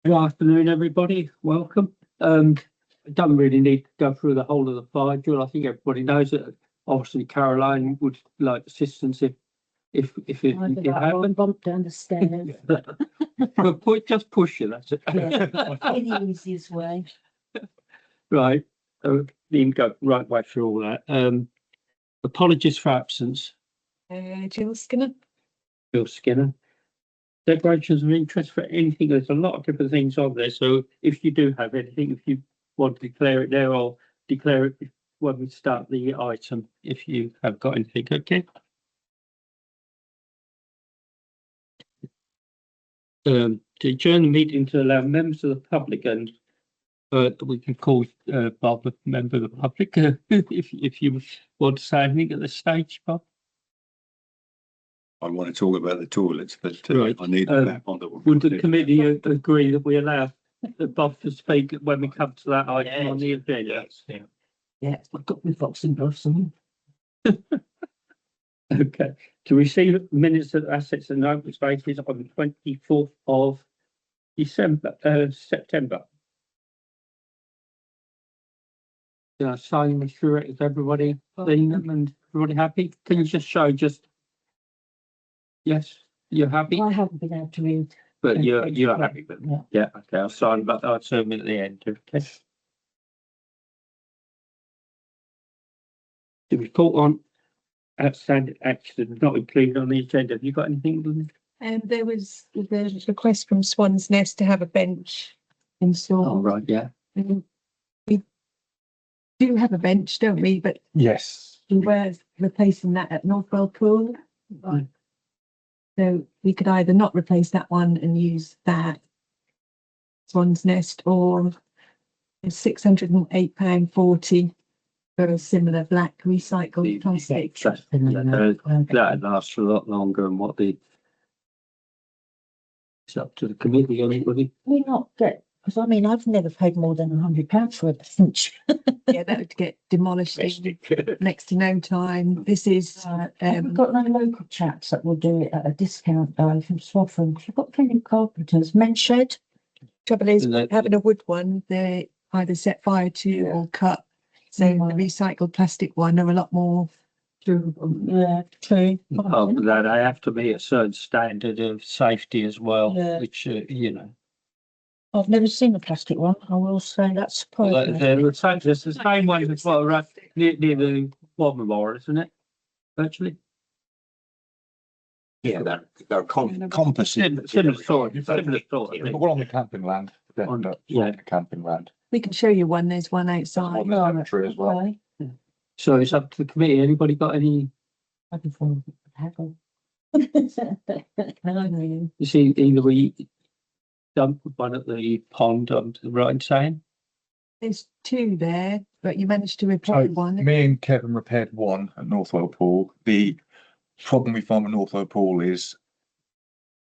Good afternoon, everybody. Welcome. I don't really need to go through the whole of the fire drill. I think everybody knows that. Obviously, Caroline would like assistance if it happened. Bump down the stairs. But just push you. That's it. Yeah, the easiest way. Right. You can go right way through all that. Apologies for absence, Jill Skinner. Bill Skinner. Declarations of interest for anything. There's a lot of different things on there. So if you do have anything, if you want to declare it there or declare it when we start the item, if you have got anything, okay. To adjourn the meeting to allow members of the public and we can call Bob a member of the public if you want to say anything at this stage, Bob. I want to talk about the toilets, but Right. I need that on the. Would the committee agree that we allow Bob to speak when we come to that item on the agenda? Yeah, I've got my boxing gloves on. Okay, to receive minutes of assets and open spaces on the 24th of September. Yeah, signing me through it. Is everybody seeing them and everybody happy? Can you just show yes, you're happy, I haven't been able to read. but you're happy with Yeah. yeah, okay, I'll sign, but I'll sign at the end, okay. The report on outstanding action not included on the agenda. Have you got anything? There was the request from Swan's Nest to have a bench Oh, installed. right, yeah. We do have a bench, don't we? But Yes. we were replacing that at Northwell Pool. Right. So we could either not replace that one and use that Swan's Nest, or it's £608.40 for a similar black recycled plastic. That lasts a lot longer than what the. It's up to the committee, anybody. We not get, because I mean, I've never paid more than £100 for a bench. Yeah, that would get demolished in next to no time. This is We've got no local chaps that will do it at a discount though from Swaffham. We've got plenty of carpenters. Men's Shed. trouble is And that- having a wood one, they either set fire to or cut. So the recycled plastic one are a lot more durable. Yeah, true. That I have to meet a certain standard of safety as well, Yeah. which, I've never seen a plastic one. I will say that's surprising. There's the same ones as well, right, near the War Memorial, isn't it? Virtually. Yeah, they're composite. Similar sort. I think. We're on the camping land. On- On the yeah. camping land. We can show you one. There's one outside. On the cemetery as well. Okay. So it's up to the committee. Anybody got any, I can form a haggle. you see, either we dump one at the pond, right in saying? There's two there, but you managed to So repair one. me and Kevin repaired one at Northwell Pool. The problem we found with Northwell Pool is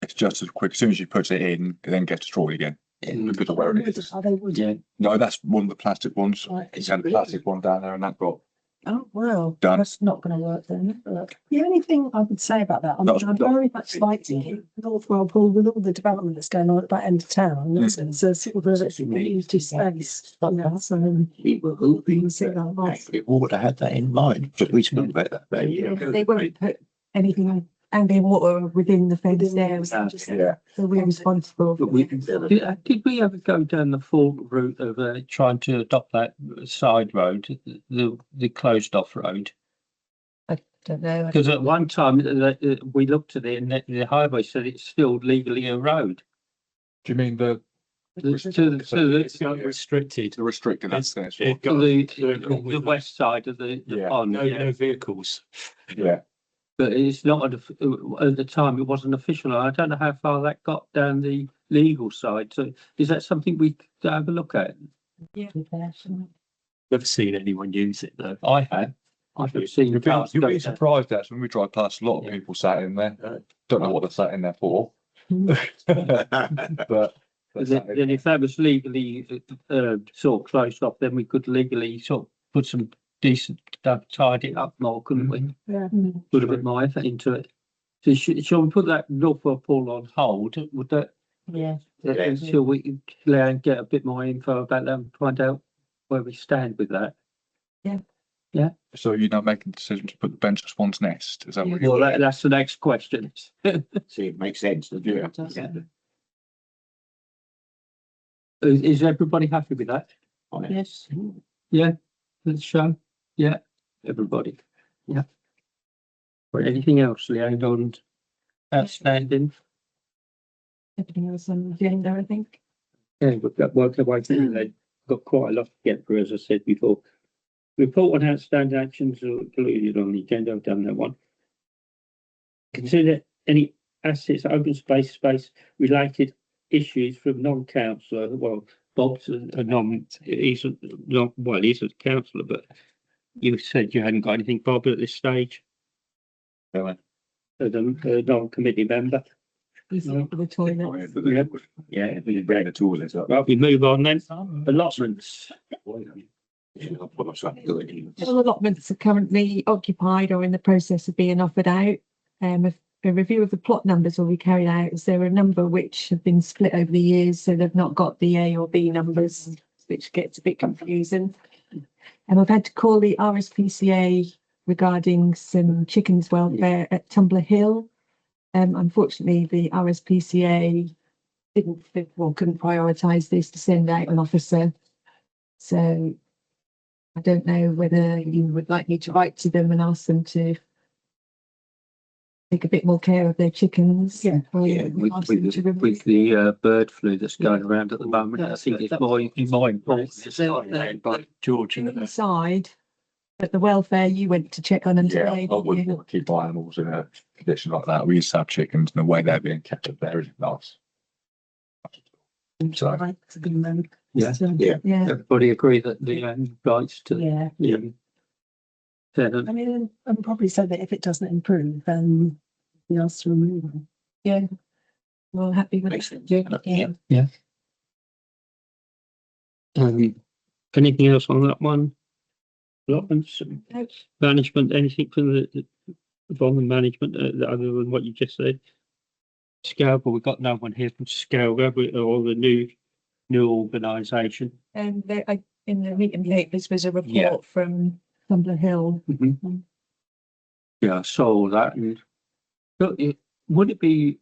it's just as quick. As soon as you put it in, it then gets destroyed again. Because of where it is. Are they wood? Yeah. No, that's one of the plastic ones. Right. It's had a plastic one down there and that got Oh, well, Done. that's not going to work then. The only thing I would say about that, That's- I'd very much like to keep Northwell Pool with all the development that's going on at that end of town. It's a sort of a community space. Yeah, so We were hoping it would have had that in mind, but we spoke about that about a year ago. They won't put anything ambient water within the fence there. yeah. So we're responsible. But did we ever go down the full route of trying to adopt that side road, the closed off road? Don't know. Because at one time we looked at it and the highway said it's still legally a road. Do you mean the Restricted. the restricted access? The west side of the Yeah. pond. No vehicles. Yeah. But it's not, at the time, it wasn't official. I don't know how far that got down the legal side. So is that something we could have a look at? Never seen anyone use it though. I have. I've seen You'd be, cars you'd go be down. surprised actually when we drive past a lot of Yeah. people sat in there. Don't know what they're sat in there for. But Then if that was legally sort of closed off, then we could legally sort of put some decent stuff, tied it up more, couldn't we? Yeah. Put a bit more effort into it. So shall we put that Northwell Pool on hold? Would that Yeah. Until we can get a bit more info about that and find out where we stand with that. So you're now making the decision to put the bench at Swan's Nest, is that what Well, you're? that's the next question. See, it makes sense, doesn't it? Yeah. Is everybody happy with that? Yes. Yeah, let's show. Yeah, everybody. Yeah. Right, anything else, Leanne, on outstanding? Everything else on the agenda, I think. Yeah, we've got worked our way through that. Got quite a lot to get through, as I said before. Report on outstanding actions included on the agenda. I've done that one. Consider any assets, open space related issues from non-councillor. Well, Bob's he's a councillor, but you said you hadn't got anything, Bob, at this stage. No. As a non-committee member. Is it for the toilet? Yeah, You bring the toilets up. Well, we move on then. Allotments. All allotments are currently occupied or in the process of being offered out. A review of the plot numbers will be carried out, as there are a number which have been split over the years, so they've not got the A or B numbers, which gets a bit confusing. And I've had to call the RSPCA regarding some chickens welfare at Tumbler Hill. Unfortunately, the RSPCA couldn't prioritise this to send out an officer. So I don't know whether you would like me to write to them and ask them to take a bit more care of their chickens. Yeah. Or Yeah, ask them to remove- with the bird flu that's going around at the moment, I think it's more important. George. Inside, but the welfare you went to check on them Yeah, today. I wouldn't want to keep animals in a condition like that. We used to have chickens and the way they're being kept up there isn't nice. So, Right, it's been, Yeah. yeah. Yeah, Everybody agree that the rights to yeah. the tenant. I mean, and probably so that if it doesn't improve, then we ask to remove them. yeah. Well, happy with it. Yeah. Anything else on that one? Allotments, No. management, anything from the management, other than what you just said? Scalper, we've got no one here from Scalper, or the new organisation. And in the meeting papers was a report Yeah. from Tumbler Hill. Yeah, I saw that, and would it be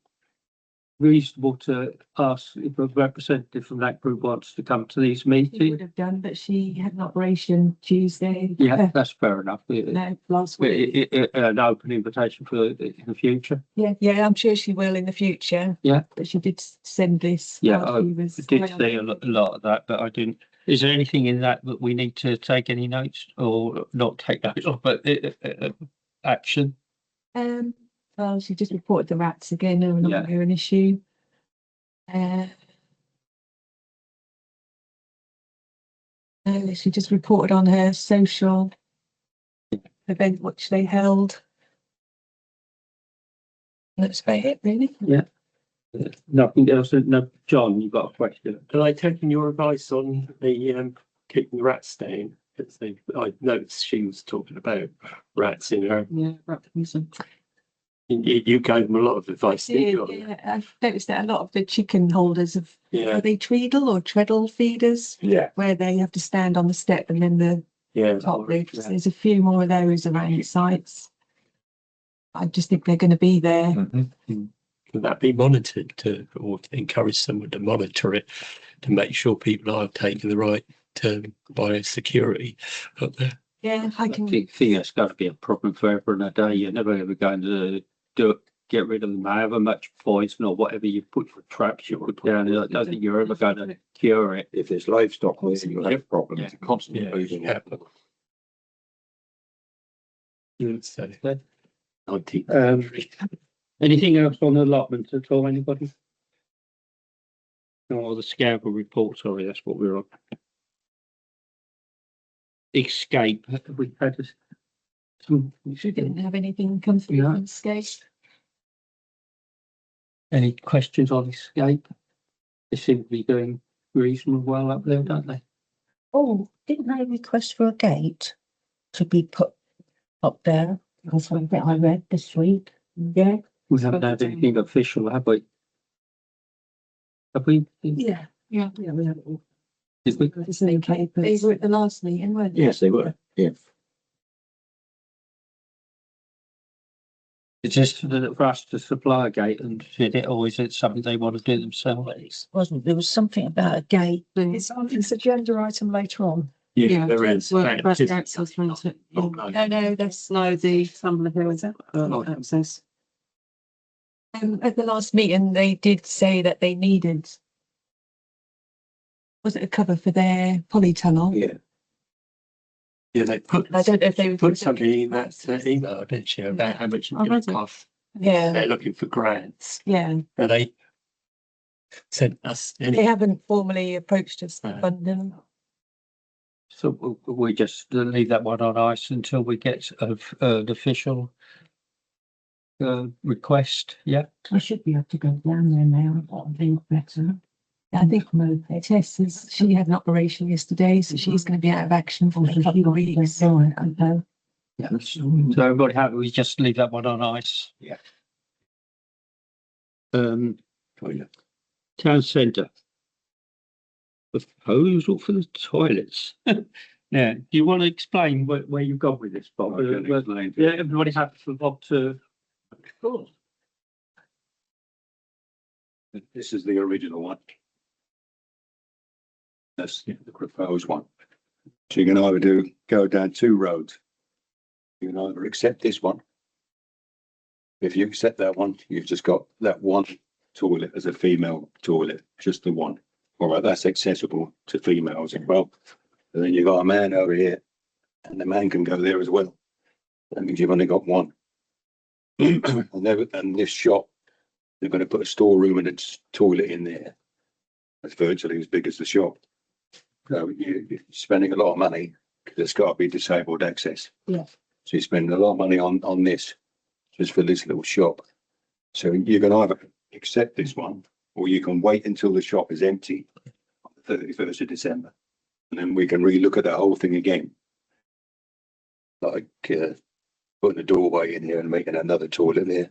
reasonable to ask if a representative from that group wants to come to these She would meetings? have done, but she had an operation Tuesday. Yeah, that's fair enough. No, last week. An open invitation for in the future. Yeah, I'm sure she will in the future. Yeah. But she did send this. Yeah, while she was I did away on see a lot of that, but I didn't. Is there anything in that we need to take any notes or not take notes of, but action? Well, she just reported the rats again, are no Yeah. longer an issue. She just reported on her social event which they held. That's about it, really. Nothing else. No, John, you've got a question. Are they taking your advice on the keeping the rats down? Because I noticed she was talking about rats in her. Yeah, rat poison. You gave them a lot of advice, didn't you? Yeah, I've noticed that a lot of the chicken holders have, Yeah. are they treadle or treadle feeders? Yeah. Where they have to stand on the step and then the Yeah. top loops. There's a few more of those around the sites. I just think they're going to be there. Mhm. Can that be monitored or encourage someone to monitor it to make sure people are taking the right biosecurity up there? Yeah, I I can. think that's got to be a problem forever and a day. You're never ever going to get rid of them, however much poison or whatever you put for traps you put down. I don't think you're ever going to cure it. If there's livestock there, you'll have problems. Yeah. It's a constant Yeah, moving. yeah. So, 19. Anything else on allotments at all, anybody? No, the Scarborough report, sorry, that's what we're on. Escape, we had She didn't have anything come through Yeah. from Skate. any questions on Escape? They seem to be doing reasonably well up there, don't they? Oh, didn't they request for a gate to be put up there? That's what I read this week. Yeah. We haven't had anything official, have we? Have we? Yeah. Yeah. Yeah, we have it all. Did we? It's in the They papers. were at the last meeting, weren't they? Yes, they were, yeah. It's just for us to supply a gate and fit it, or is it something they want to do themselves? Wasn't, there was something about a gate. It's on, it's agenda item later on. Yeah, there is. Well, That that's is- access, won't it? Oh, no. No, that's No, the Summer Hill is it? Oh. Access. at the last meeting, they did say that they needed. Was it a cover for their polytunnel? Yeah. Yeah, they put. I don't know if they Put something in that email, didn't you, about how much it I read would it. cost. Yeah, They're looking for grants, yeah. and they sent us They any. haven't formally approached us for No. funding. So we just leave that one on ice until we get an official request, yeah? I should be able to go down there now, that'll be better. I think Tess says she had an operation yesterday, so she's going to be out of action for a couple of weeks. Right, okay. Yeah. So everybody happy, we just leave that one on ice? Yeah. Toilet. Town centre. Proposal for the toilets. Yeah, do you want to explain where you've gone with this, Bob? Yeah, everybody happy for Bob to. This is the original one. That's the proposed one. So you can either go down two roads. You can either accept this one. If you accept that one, you've just got that one toilet as a female toilet, just the one. All right, that's accessible to females as well. And then you've got a man over here, and the man can go there as well. That means you've only got one. And this shop, they're going to put a storeroom and a toilet in there. That's virtually as big as the shop. So you're spending a lot of money because it's got to be disabled access. Yeah. So you're spending a lot of money on this, just for this little shop. So you can either accept this one, or you can wait until the shop is empty on the 31st of December. And then we can relook at the whole thing again. Like putting a doorway in here and making another toilet there.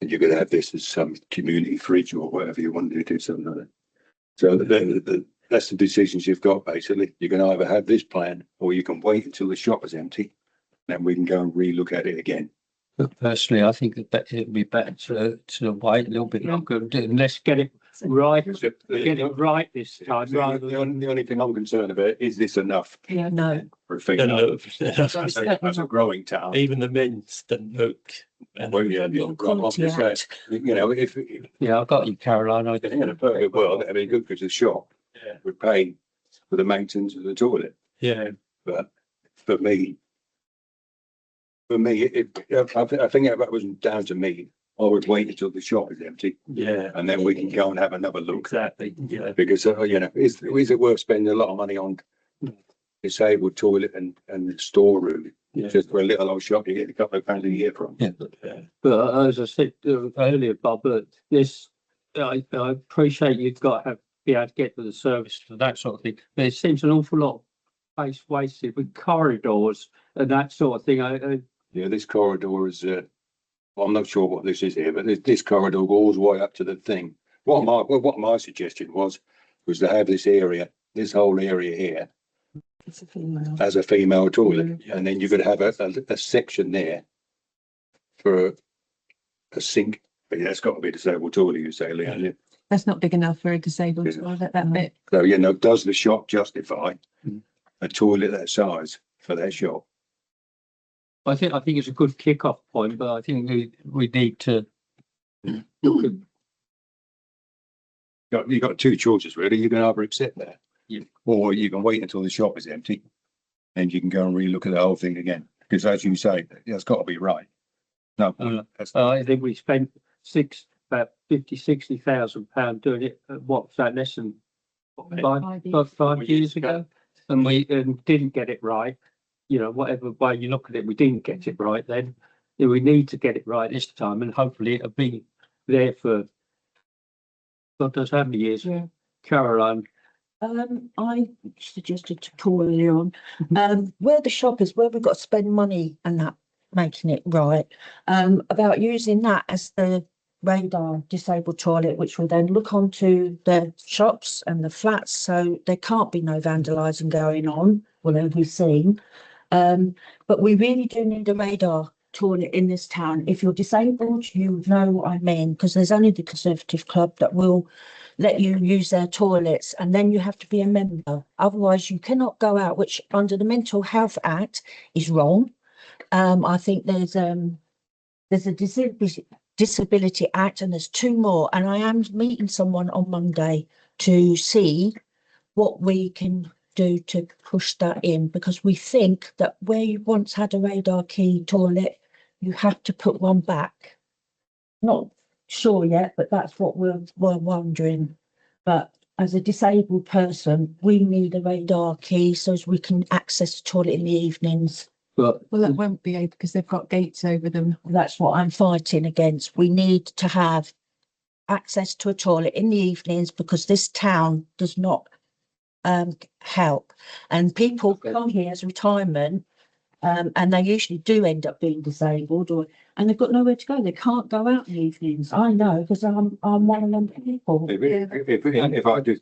And you're going to have this as some community fridge or whatever you want to do, something like that. So that's the decisions you've got, basically. You can either have this plan, or you can wait until the shop is empty. Then we can go and relook at it again. But personally, I think that it'd be better to wait a little bit longer and let's get it right. Get it right this time rather than. The only thing I'm concerned about is this enough Yeah. No, for a Don't female look- as a growing town. Even the men's don't look. Well, yeah, I'm Quality just saying, out. you know, if Yeah, I got you, Caroline. in a perfect world, that'd be good because the shop Yeah. would pay for the maintenance of the toilet. Yeah, But for me, I think if that was down to me, I would wait until the shop is empty yeah, and then we can go and have another look. exactly, yeah. Because, you know, is it worth spending a lot of money on disabled toilet and storeroom? Yeah. Just for a little old shop you get a couple of pounds a year from. Yeah. Yeah. But as I said earlier, Bob, this, I appreciate you've got to be able to get to the service for that sort of thing. But it seems an awful lot of space wasted with corridors and that sort of thing. Yeah, this corridor is, I'm not sure what this is here, but this corridor goes all the way up to the thing. What my suggestion was to have this area, this whole area here, It's a female. as a female toilet, Yeah. and then you could have a section there for a sink. But that's got to be a disabled toilet, you say, Leanne. That's not big enough for a disabled Yeah. toilet, that bit. So, you know, does the shop justify Mm. a toilet that size for that shop? I think it's a good kick-off point, but I think we need to look at. You've got two choices, really. You can either accept that, Yeah. or you can wait until the shop is empty, and you can go and relook at the whole thing again. Because as you say, it's got to be right. No, that's I think we spent about 60,000 £60,000 doing it. What was that, less than five years ago? And we didn't get it right. You know, whatever way you look at it, we didn't get it right then. Yeah, we need to get it right this time, and hopefully it'll be there for God knows how many years. Yeah. Caroline, I suggested to Paul earlier on, where the shop is, where we've got to spend money and that, making it right, about using that as the radar disabled toilet, which will then look onto the shops and the flats, so there can't be no vandalising going on, whatever we've seen. But we really do need a radar toilet in this town. If you're disabled, you know what I mean, because there's only the Conservative Club that will let you use their toilets, and then you have to be a member. Otherwise, you cannot go out, which under the Mental Health Act is wrong. I think there's a Disability Act, and there's two more, and I am meeting someone on Monday to see what we can do to push that in, because we think that where you once had a radar key toilet, you have to put one back. Not sure yet, but that's what we're wondering. But as a disabled person, we need a radar key so as we can access the toilet in the evenings. But Well, that won't be able because they've got gates over them. That's what I'm fighting against. We need to have access to a toilet in the evenings because this town does not help. And people come here as retirement, and they usually do end up being disabled, and they've got nowhere to go. They can't go out in the evenings. I know, because I'm one of them people. If I just,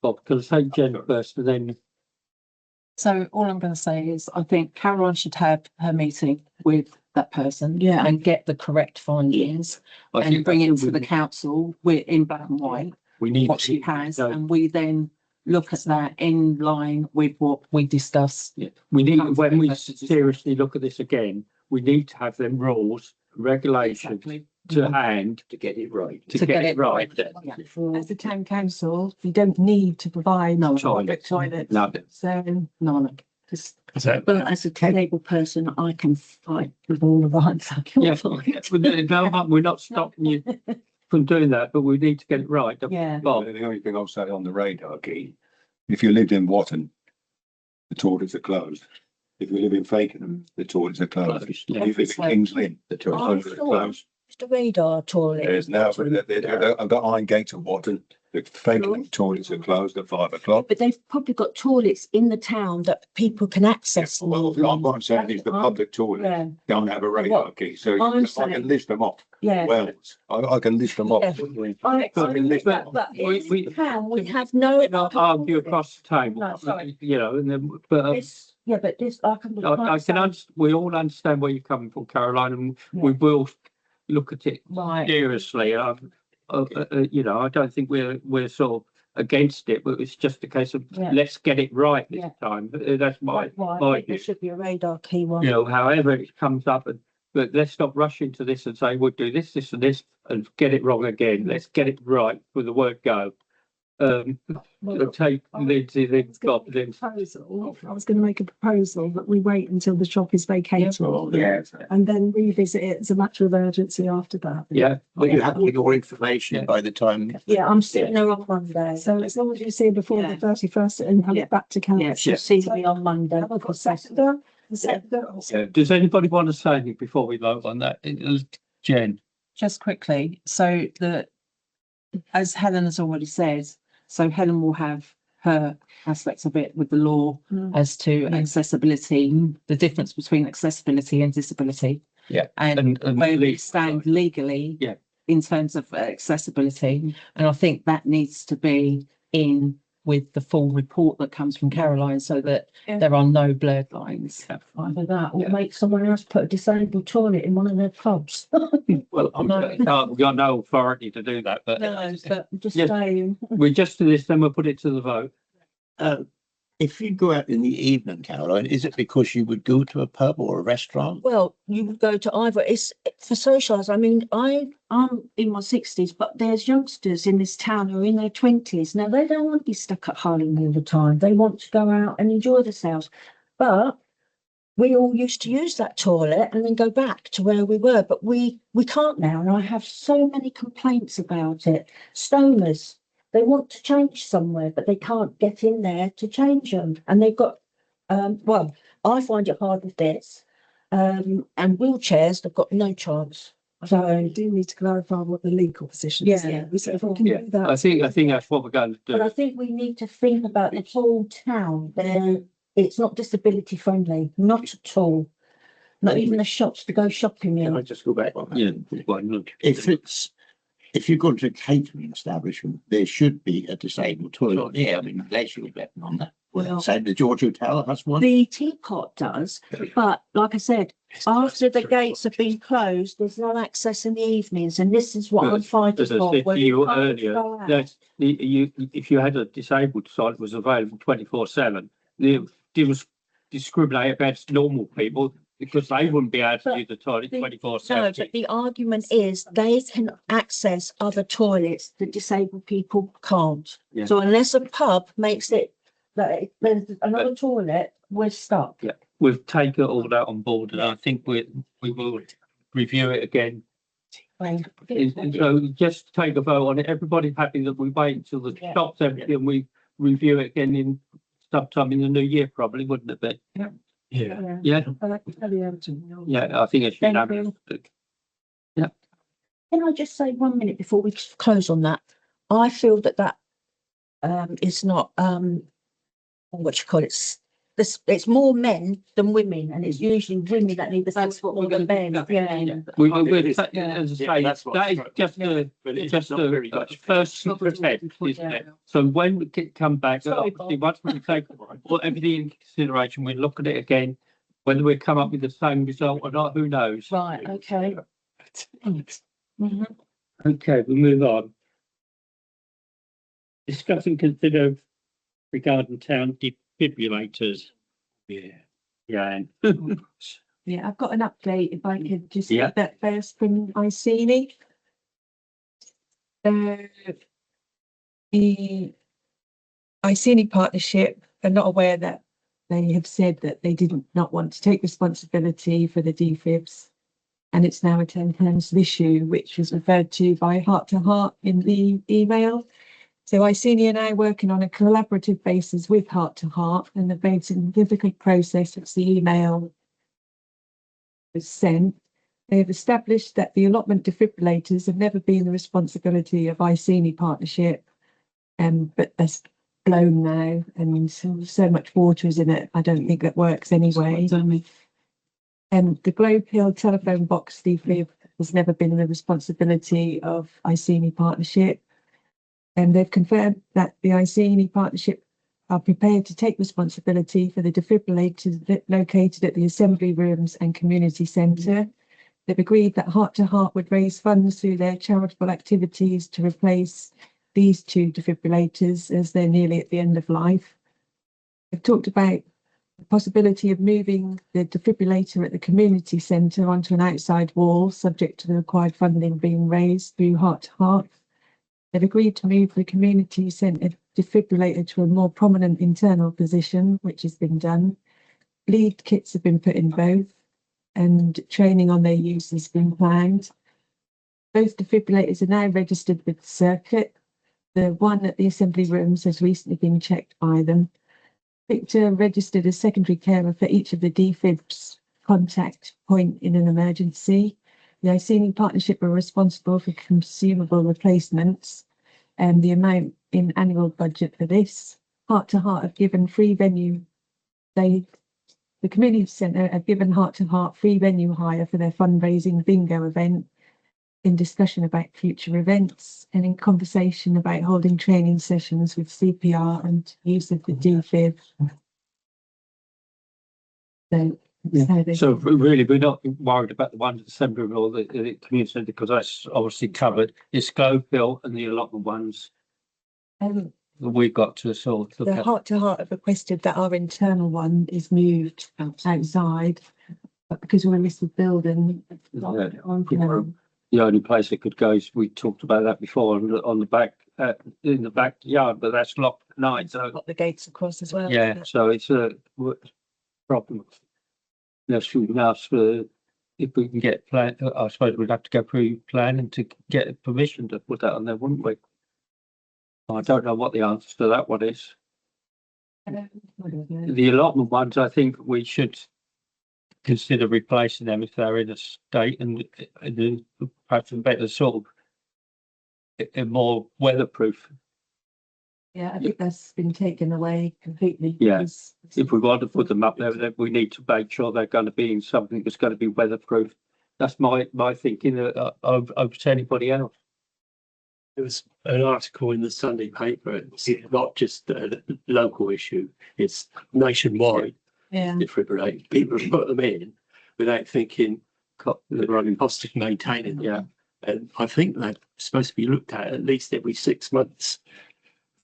Bob, can I say Jen first and then So all I'm going to say is I think Caroline should have her meeting with that person. Yeah. And get the correct findings I and think bring that's it to the council. We're in black and white, we need what she has, No. and we then look at that in line with what we discussed. Yeah, we need, Council when we messages. seriously look at this again, we need to have them rules, regulations Exactly. to hand to get it right. to get it right. Yeah. As a town council, we don't need to provide No, public toilets. No. So No. just So, But as a disabled person, I can fight with all of us. I can Yeah, fight. no, we're not stopping you from doing that, but we need to get it right. Yeah. Bob, The only thing I'll say on the radar key, if you lived in Watton, the toilets are closed. If you live in Fakenham, the toilets are closed. If you live in Kings Lynn, the toilets are closed. The radar toilet. There's now, I've got Iron Gate at Watton, the Fakenham toilets are closed at 5 o'clock. But they've probably got toilets in the town that people can access. in the Well, evenings. what I'm saying is the public toilets Yeah, don't have a radar key, so I'm I saying- can list them off. yeah. Well, I can list them off. Yeah. I But- admit that, but but we- in we- this town, we have no. we're not argue across the table, No, sorry. you know, and then, but This, yeah, but this, I can. I can, we all understand where you're coming from, Caroline, and we Yeah. will look at it Right. seriously. You know, I don't think we're sort of against it, but it's just a case of Yeah. let's get it right this Yeah. time. That's my, Right, I my think there view. should be a radar key one. You know, however it comes up, and but let's not rush into this and say we'll do this, this, and this, and get it wrong again. Let's get it right with the word go. Well, Take Lindsay, then Bob, then. I was going to make a proposal that we wait until the shop is vacated. Yeah. And then revisit it as a matter of urgency after that. Yeah. Well, you have all your information Yeah. by the time. Yeah, I'm sitting there on Monday. So as long as you see it before Yeah. the 31st and have Yeah. it back to Yeah, council. she'll see me on Monday. Have I got Saturday? The Saturday? Yeah. Does anybody want to say anything before we vote on that? Jen? Just quickly, so as Helen has already said, so Helen will have her aspects of it with the law Mm. as to accessibility, the difference between accessibility and disability. Yeah, And and where we legal stand side. legally. Yeah. In terms of accessibility, and I think that needs to be in with the full report that comes from Caroline, so that Yeah. there are no blurred lines. Either that or make someone else put a disabled toilet in one of their pubs. Well, we've got no authority to do that, but No, but I'm just Yeah. saying. we just do this, then we'll put it to the vote. If you go out in the evening, Caroline, is it because you would go to a pub or a restaurant? Well, you would go to either. It's for socialise. I mean, I'm in my 60s, but there's youngsters in this town who are in their 20s. Now, they don't want to be stuck at home all the time. They want to go out and enjoy themselves. But we all used to use that toilet and then go back to where we were. But we can't now. And I have so many complaints about it. Stoners, they want to change somewhere, but they can't get in there to change them. And they've got, well, I find it hard with this. And wheelchairs, they've got no chance. So So, we do need to clarify what the legal position is. Yeah. So if we can Yeah, do that. I think that's what we're going to but I do. think we need to think about the whole town. It's not disability friendly, not at all. Not even the shops to go shopping Can I in. just go back on that? Yeah. Well, look. If it's if you go to a catering establishment, there should be a disabled toilet there. I mean, leisure weapon on that. Well, Same the George Hotel has one. the teapot does, but like I said, after the gates have been closed, there's no access in the evenings, and this is what I'm fighting As I for. said where to you can't earlier, go out. that if you had a disabled site that was available 24/7, there was discriminate against normal people because they wouldn't be able to But use the toilet No, 24/7. but the argument is they can access other toilets that disabled people can't. Yeah. So unless a pub makes it that there's another toilet, we're stuck. Yeah, we've taken all that on board, and I think we will review it again. So just take a vote on it. Everybody happy that we wait until the Yeah. shop's empty and we review it again in sometime in the new year, probably, wouldn't it be? Yeah. Yeah, yeah, I think it should Thank happen. Can I just say 1 minute before we close on that? I feel that is not what you call it. It's more men than women, and it's usually women that need the That's what more we're than going men. to. Yeah. We, Yeah. as I say, that's what that is I'm just a first step, isn't it? So when we come back, Sorry, obviously, Bob. once we take everything into consideration, we look at it again. Whether we come up with the same result or not, who knows? Right, okay. Mhm. Okay, we move on. Discuss and consider regarding town defibrillators. Yeah. Yeah. Yeah, I've got an update if I could just Yeah. get that first from Iceni. The Iceni partnership are not aware that they have said that they didn't not want to take responsibility for the defibs. And it's now a 10 council issue, which was referred to by Heart to Heart in the email. So Iceni are now working on a collaborative basis with Heart to Heart, and the very significant process as the email was sent. They have established that the allotment defibrillators have never been the responsibility of Iceni partnership, but that's blown now, and so much water is in it. I don't think that works anyway. The Globe Hill telephone box defib has never been the responsibility of Iceni partnership. And they've confirmed that the Iceni partnership are prepared to take responsibility for the defibrillators located at the assembly rooms and community centre. They've agreed that Heart to Heart would raise funds through their charitable activities to replace these two defibrillators as they're nearly at the end of life. They've talked about the possibility of moving the defibrillator at the community centre onto an outside wall, subject to the required funding being raised through Heart to Heart. They've agreed to move the community centre defibrillator to a more prominent internal position, which has been done. Lead kits have been put in both, and training on their use has been planned. Both defibrillators are now registered with the circuit. The one at the assembly rooms has recently been checked by them. Victor registered as secondary carer for each of the defibs contact point in an emergency. The Iceni partnership are responsible for consumable replacements and the amount in annual budget for this. Heart to Heart have given free venue. The community centre have given Heart to Heart free venue hire for their fundraising bingo event, in discussion about future events and in conversation about holding training sessions with CPR and use of the defib. So really, we're not worried about the one at the centre or the community centre because that's obviously covered. It's Globe Hill and the allotment ones that we've got to sort of look The at. Heart to Heart have requested that our internal one is moved outside, but because we're a listed building, it's not Yeah. on. The only place it could go is, we talked about that before, on the back, in the backyard, but that's locked at night, so. Got the gates across as well. Yeah, so it's a problem. Unless we can ask for, if we can get plan, I suppose we'd have to go through planning to get permission to put that on there, wouldn't we? I don't know what the answer to that one is. I don't know. The allotment ones, I think we should consider replacing them if they're in a state and perhaps a better sort of a more weatherproof. Yeah, I think that's been taken away completely. Yeah. because- If we want to put them up there, then we need to make sure they're going to be in something that's going to be weatherproof. That's my thinking over to anybody else. There was an article in the Sunday paper. It's not just a local issue, it's nationwide. Yeah. Defibrillator. People have put them in without thinking the running cost of maintaining them. Yeah. And I think they're supposed to be looked at least every 6 months.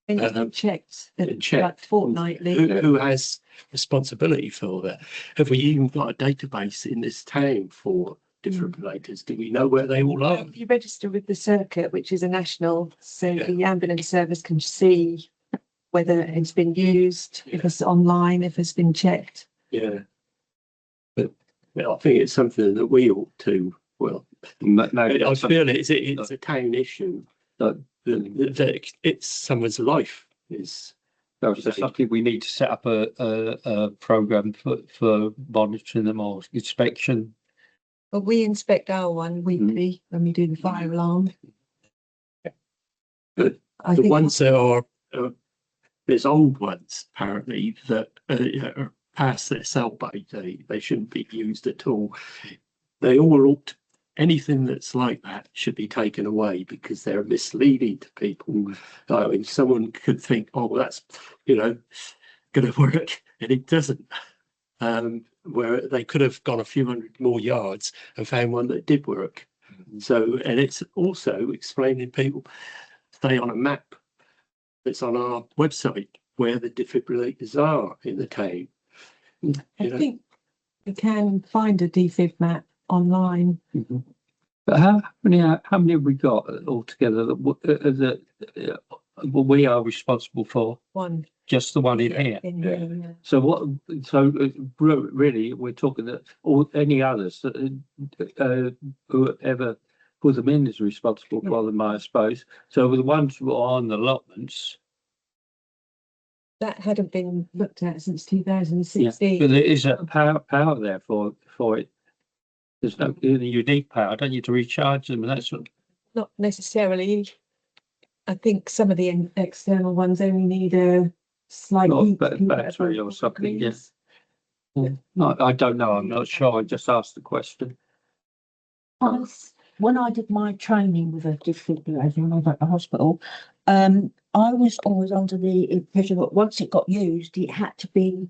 And it's been checked, checked. like fortnightly. Who has responsibility for that? Have we even got a database in this town for defibrillators? Do we know where they all are? You register with the circuit, which is a national, so the ambulance service can see whether it's been used, if it's online, if it's been checked. Yeah. But I think it's something that we ought to, well, I feel it's a town issue. That it's someone's life is. So something we need to set up a program for monitoring them or inspection. But we inspect our one weekly when we do the fire alarm. But I the think ones that are, there's old ones apparently that are past their sell by date. They shouldn't be used at all. They all ought, anything that's like that should be taken away because they're misleading to people. I mean, someone could think, oh, that's, going to work, and it doesn't. Where they could have gone a few hundred more yards and found one that did work. So, and it's also explaining people, stay on a map that's on our website where the defibrillators are in the town. I think you can find a defib map online. But how many have we got altogether that we are responsible for? One. Just the one in here. In here, yeah. So really, we're talking that all any others whoever put them in is responsible for them, I suppose. So the ones who are on the allotments. That hadn't been looked at since 2016. But there is a power there for it. There's no unique power. Don't you to recharge them and that sort of. Not necessarily. I think some of the external ones only need a slight battery or something. Yes. Yeah. No, I don't know. I'm not sure. I just asked the question. When I did my training with a defibrillator when I was at the hospital, I was always under the impression that once it got used, it had to be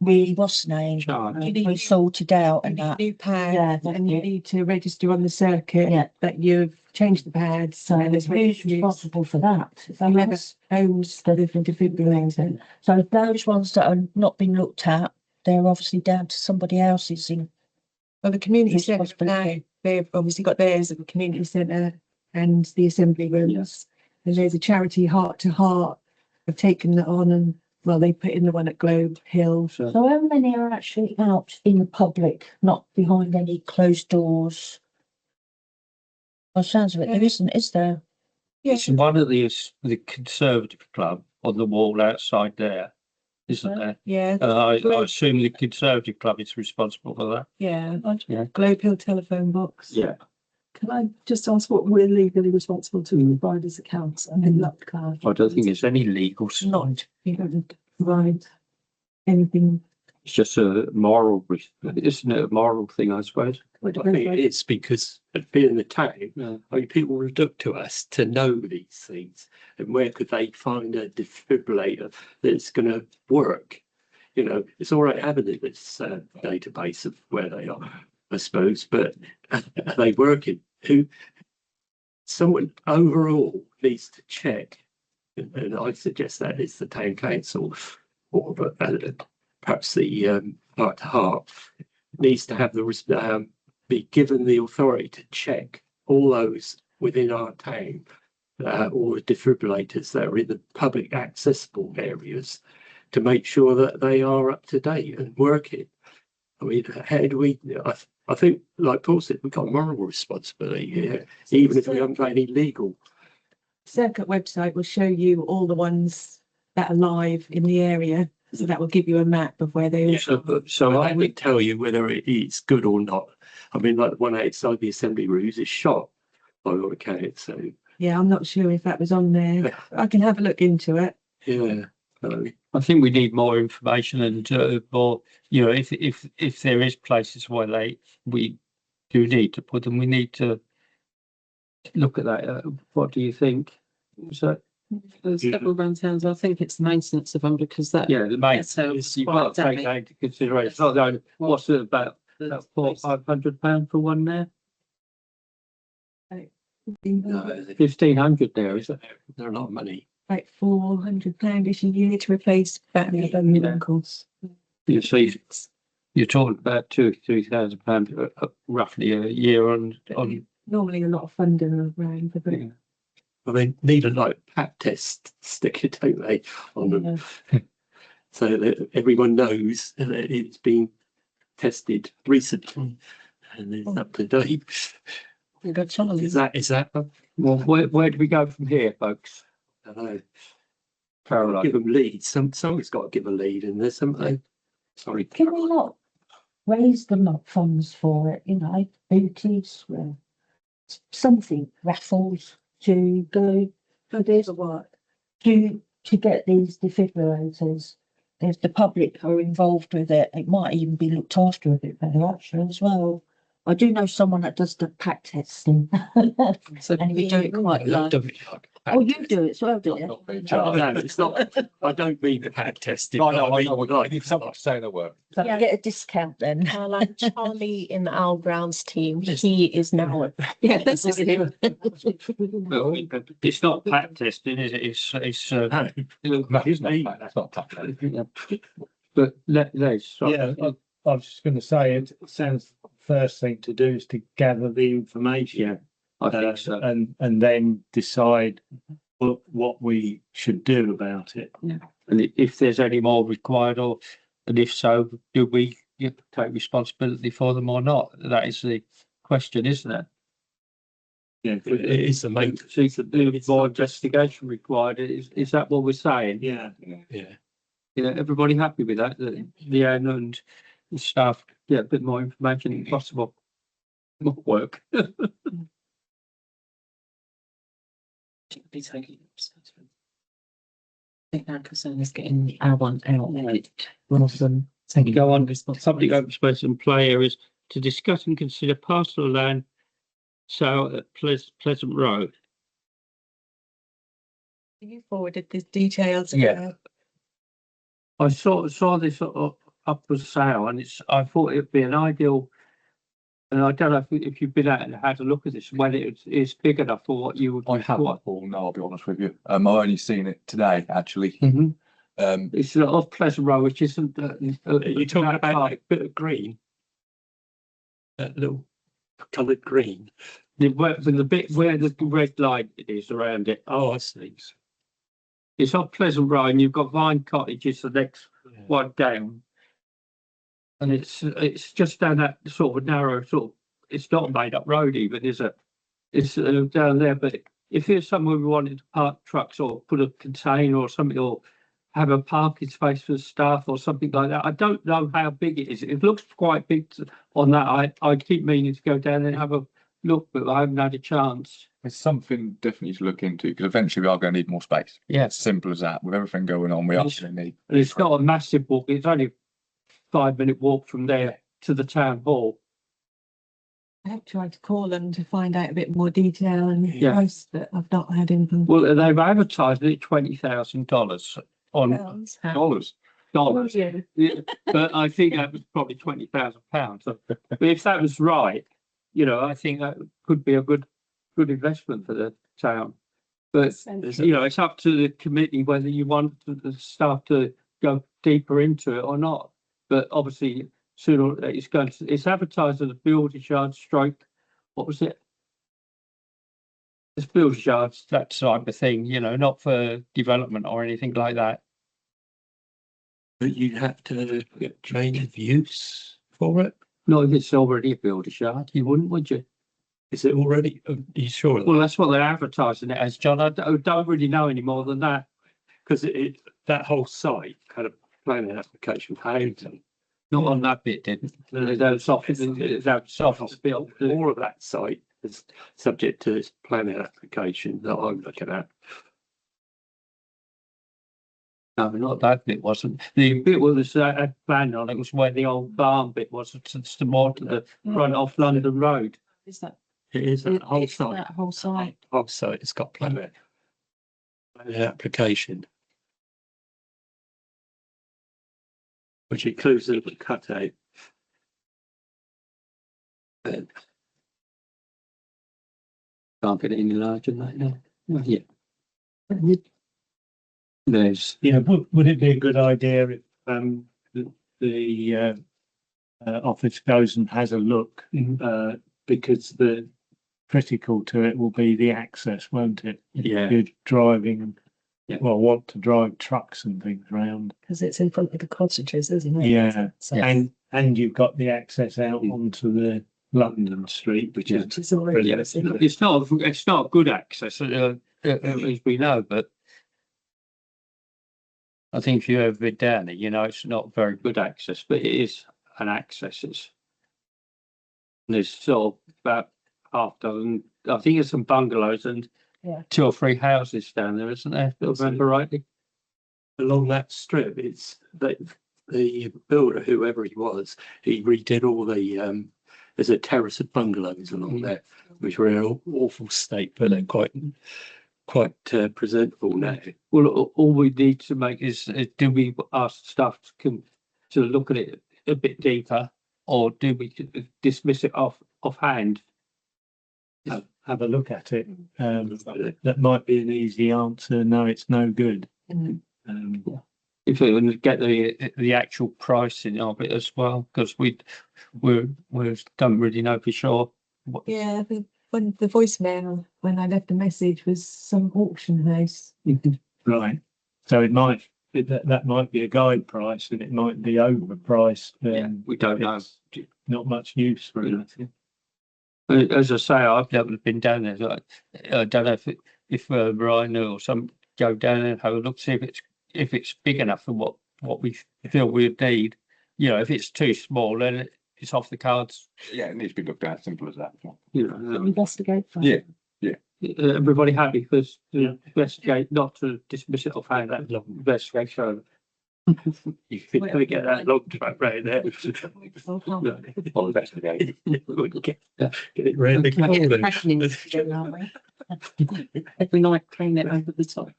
really what's the name? Sorted out and that. New pad, Yeah, and you need to register on the circuit that you've changed the pads. So and it's who's responsible for that? Whoever owns the defibrillator. So those ones that are not been looked at, they're obviously down to somebody else's. Well, the community centre now, they've obviously got theirs at the community centre and the assembly rooms. Yes. And there's a charity Heart to Heart have taken that on, and well, they put in the one at Globe Hill. So how many are actually out in the public, not behind any closed doors? Well, sounds of it, there isn't, is there? Yeah. It's one of the Conservative Club on the wall outside there, isn't there? Yeah. I assume the Conservative Club is responsible for that. Yeah. Yeah. Globe Hill telephone box. Yeah. Can I just ask what we're legally responsible to provide as accounts and in that card? I don't think it's any legal. Not, you don't provide anything. It's just a moral, isn't it? A moral thing, I suppose. I think it's because being the town, I mean, people would look to us to know these things, and where could they find a defibrillator that's going to work? It's all right having this database of where they are, I suppose, but are they working? Someone overall needs to check, and I suggest that is the town council or perhaps the Heart to Heart needs to have be given the authority to check all those within our town, all the defibrillators that are in the public accessible areas, to make sure that they are up to date and working. I mean, how do we? I think, like Paul said, we've got moral responsibility here, even if we haven't got any legal. Circuit website will show you all the ones that are live in the area. So that will give you a map of where they are. So I would tell you whether it is good or not. I mean, like the one outside the assembly rooms is shot by all accounts. So yeah, I'm not sure if that was on there. I can have a look into it. Yeah. I think we need more information and more, if there is places where we do need to put them, we need to look at that. What do you think? So, There's several round towns. I think it's the maintenance of them because that. yeah, the main, So you've got to take that into consideration. It's not the only, what's it about £400-500 for one there? No, 1,500 there, is it? they're a lot of money. Like £400 a year to replace battery course. You see, you're talking about £2,000-3,000 roughly a year on. Normally a lot of funding around for the. Yeah. I mean, need a like pat test sticker, don't they? On them, so that everyone knows that it's been tested recently and it's up to date. Is that? Well, where do we go from here, folks? I don't know. Caroline? Give them leads. Someone's got to give a lead, and there's something. Sorry. Can we not raise the funds for it, you know, booties, something, raffles to go for this, to get these defibrillators. If the public are involved with it, it might even be looked after a bit better actually as well. I do know someone that does the pack testing. So And we do it quite low. Oh, you do it as well, do you? Not being No, charged. it's not. I don't mean pat testing. No, no, but I know, we like, need someone to say the word. So you get a discount then. Like Charlie in the Owl Grounds team, he is now. Yeah, this is him. Well, it's not pat testing, is it? It's No, it's not, that's not tough. but let's. Yeah, I was just going to say, it sounds first thing to do is to gather the information. Yeah, I think so. And then decide what we should do about it. And if there's any more required, and if so, do we take responsibility for them or not? That is the question, isn't it? Yeah, it is the main. So there's more investigation required. Is that what we're saying? yeah. Yeah. You know, everybody happy with that? The owner and the staff get a bit more information if possible. More work. Be taking. I think our concern is getting our one out rather than taking. Go on, responsibility. public open space and play areas to discuss and consider parcel of land sale at Pleasant Road. You forwarded the details. Yeah. I saw this up for sale, and I thought it'd be an ideal. And I don't know if you've been out and had a look at this, whether it's big enough for what you would. I haven't, Paul, no, I'll be honest with you. I've only seen it today, actually. Mhm. Um, It's off Pleasant Road, which isn't. You're talking about like a bit of green, that little coloured green. the bit where the red line is around it. Oh, I see. It's off Pleasant Road, and you've got Vine Cottage is the next one down. And it's just down that sort of narrow it's not a made up road even, is it? It's down there, but if there's somewhere we wanted to park trucks or put a container or something, or have a parking space for staff or something like that, I don't know how big it is. It looks quite big on that. I keep meaning to go down there and have a look, but I haven't had a chance. it's something definitely to look into, because eventually we are going to need more space. Yeah. Simple as that. With everything going on, we are going to need. And it's not a massive walk. It's only 5-minute walk from there to the town hall. I have tried to call them to find out a bit more detail and Yeah. price, but I've not had anything. Well, they've advertised it $20,000 on Dollars. dollars. Yeah, but I think that was probably £20,000. But if that was right, you know, I think that could be a good investment for the town. But you know, it's up to the committee whether you want the staff to go deeper into it or not. But obviously, sooner it's advertised as a builder's yard stroke. What was it? It's builder's yards, that type of thing. You know, not for development or anything like that. But you'd have to get change of use for it. Not if it's already a builder's yard, you wouldn't, would you? Is it already? Are you sure? of that? Well, that's what they're advertising it as, John. I don't really know any more than that. Because that whole site had a planning application for housing. Not on that bit, didn't it? That's office built. All of that site is subject to this planning application that I'm looking at. No, not that bit wasn't. The bit was planned on it was where the old barn bit was, to more to the front off London Road. Is that It is that whole It's site. that whole site. Whole site, it's got planning. Application. Which includes a little cutout. Can't get it any larger than that now. Well, yeah. There's, Yeah, would it be a good idea if, the office goes and has a look, because the critical to it will be the access, won't it? Yeah. You're driving, Yeah. well, want to drive trucks and things around. Because it's in front of the cottages, isn't it? Yeah, So and you've got the access out onto the London Street, which is it's already, yeah, it's not good access, as we know, but I think if you've ever been down there, you know, it's not very good access, but it is an access. There's sort of about half dozen, I think there's some bungalows and Yeah. 2 or 3 houses down there, isn't there? If I remember rightly. Along that strip, it's the builder, whoever he was, he redid all the there's a terrace of bungalows along there, which were in an awful state, but they're quite presentable now. Well, all we need to make is, do we ask staff to look at it a bit deeper, or do we dismiss it offhand? have a look at it. That might be an easy answer. No, it's no good. If we can get the actual pricing of it as well, because we don't really know for sure. Yeah, when the voicemail, when I left a message, was some auction house. Right. So that might be a guide price, and it might be overpriced. Yeah, we don't know. Not much use for it. As I say, I've never been down there. So I don't know if Ryan or some go down there and have a look, see if it's big enough for what we feel we need. You know, if it's too small, then it's off the cards. Yeah, it needs to be looked at, simple as that. You know, investigate. Yeah. everybody happy for us to investigate, not to dismiss it offhand. That long investigation. You could never get that long track right there. I'll investigate. Get it round the corner. Every night, clean it over the top.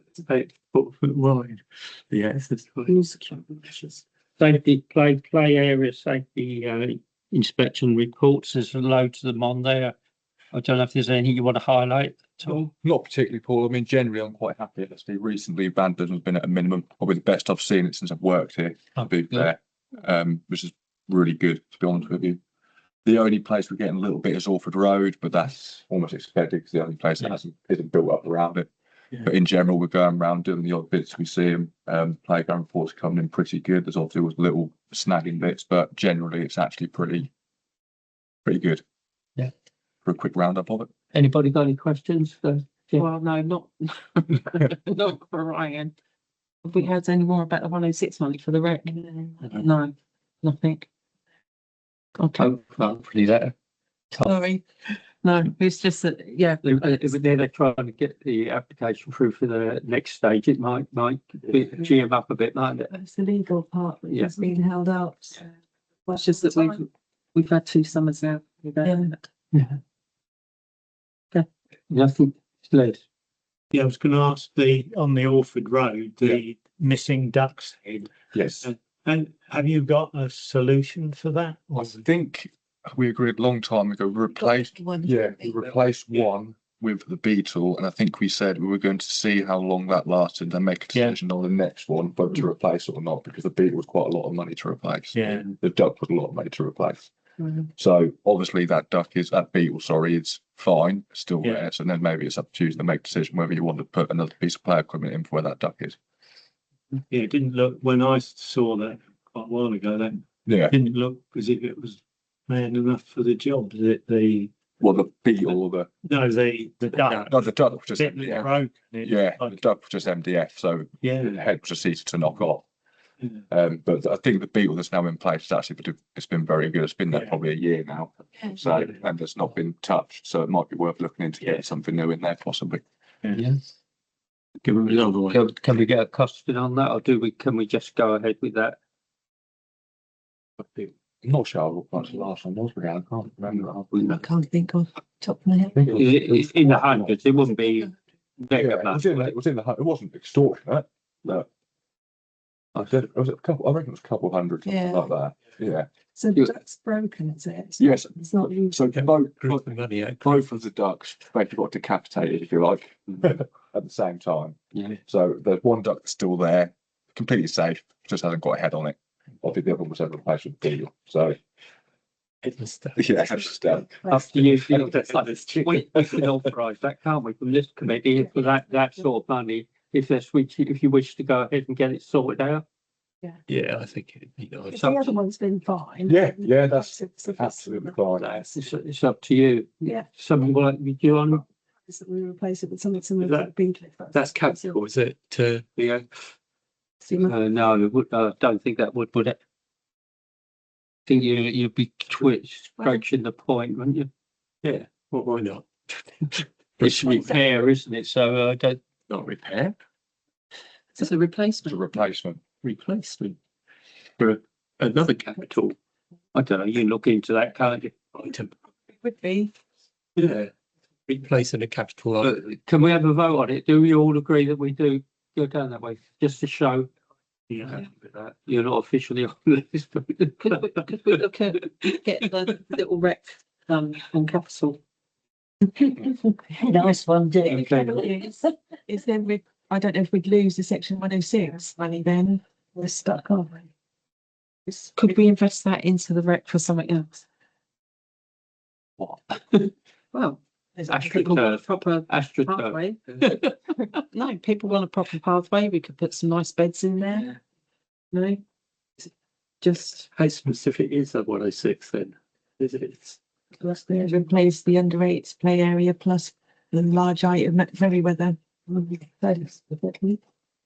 It's about 4 foot wide. Yes, that's right. New security measures. Safety play area safety inspection reports. There's loads of them on there. I don't know if there's anything you want to highlight at all. Not particularly, Paul. I mean, generally, I'm quite happy. Actually, recently, vandalism has been at a minimum. Probably the best I've seen it since I've worked here. To be fair, which is really good, to be honest with you. The only place we're getting a little bit is Orford Road, but that's almost expected because the only place that isn't built up around it. Yeah. But in general, we're going around doing the odd bits we see them. Playground reports coming in pretty good. There's obviously always little snagging bits, but generally, it's actually pretty good. Yeah. For a quick roundup of it. Anybody got any questions? Yeah. Well, no, not for Ryan. Have we heard any more about the 106 money for the rec? No, nothing. Okay, Hopefully that. sorry. No, it's just that, yeah. If they're trying to get the application through for the next stage, it might G them up a bit, mightn't it? It's the legal part that Yeah. has been held up. So. It's just that we've had 2 summers now. Nothing, Liz. Yeah, I was going to ask on the Orford Road, the missing duck's head. Yes. And have you got a solution for that? I think we agreed a long time ago, we replaced one with the beetle, and I think we said we were going to see how long that lasted and make a decision on the next one, but to replace it or not, because the beetle was quite a lot of money to replace. Yeah. The duck was a lot of money to replace. So obviously that beetle, is fine, still there. So then maybe it's up to you to make a decision whether you want to put another piece of play equipment in for where that duck is. Yeah, it didn't look, when I saw that quite a while ago, that didn't look as if it was man enough for the job. The beetle or the duck. No, the duck was just Bit was MDF. broken. The duck was just MDF, so the head was just easy to knock off. But I think the beetle that's now in place is actually it's been very good. It's been there probably a year now, so and it's not been touched. So it might be worth looking into getting something new in there, possibly. Yes. Can we get a costing on that, or can we just go ahead with that? I'm not sure what much the last one was, really. I can't remember. I can't think of top of my head. It's in the hundreds, it wouldn't be mega It was in, much. it was in the, it wasn't extortionate, but I said, it was a couple, I reckon it was a couple hundred, something Yeah. like that. Yeah. So that's broken, is it? Yes. It's not used. So both, Group the money out. both of the ducks basically got decapitated, if you like, at the same time. Yeah. So there's one duck that's still there, completely safe, just hasn't got a head on it. Obviously, the other one was having a replaced with deal. So It was that. yeah, that's just After you, we can authorise that, can't we, from this committee, for that sort of money, if if you wish to go ahead and get it sorted out. Yeah, I think it'd be If nice. the other one's been fine. yeah, that's It's absolutely fine. It's up to you. Yeah. Something like you do on, Is that we replace it with something similar to the bean cliff. That's capital, is it? yeah, Similar. no, it would, don't think that would it? I think you'd be scratching the point, wouldn't you? Yeah, well, why not? It's repair, isn't it? So I don't. Not repair, It's a It's a replacement. replacement. replacement. For another capital I don't know, you can look into that, can't you? item. It would be. Yeah. Replacing a capital But item. can we have a vote on it? Do we all agree that we do go down that way, just to show Yeah. you're not officially on this? Could we look at, get the little rec, on capital? Nice one, Dick. Okay. Is there, I don't know if we'd lose the section 106 money then. We're stuck, aren't we? Could we invest that into the rec for something else? What? Well, Astroturf. people want a proper AstroTurf. pathway. No, people want a proper pathway. We could put some nice beds in there. No, just How specific is that 106 then? Is it? replace the under eights play area plus the large item at very weather.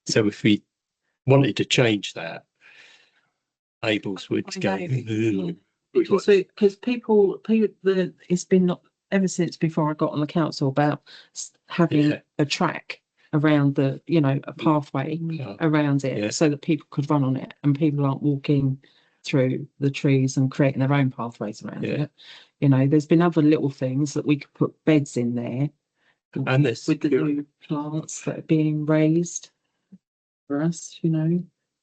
So if we wanted to change that, Abel's would go. because people, it's been not ever since before I got on the council about having Yeah. a track around the, a pathway around it Yeah. so that people could run on it and people aren't walking through the trees and creating their own pathways around Yeah. it. There's been other little things that we could put beds in there And this, with the new plants that are being raised for us,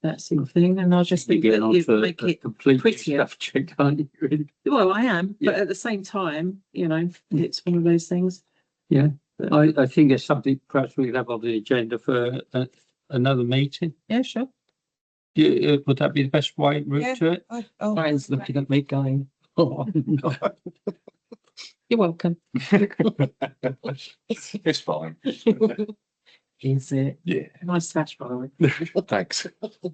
that sort of thing. And I just You think get that it onto make a it complete prettier. stuff check, aren't you? Really? Well, I am, but Yeah. at the same time, it's one of those things. I think there's something perhaps we could have on the agenda for another meeting. Yeah, sure. Would that be the best route Yeah. to it? Brian's looking at me going, oh, no. You're welcome. It's fine. Is it? Yeah. Nice sash, by the way. Thanks.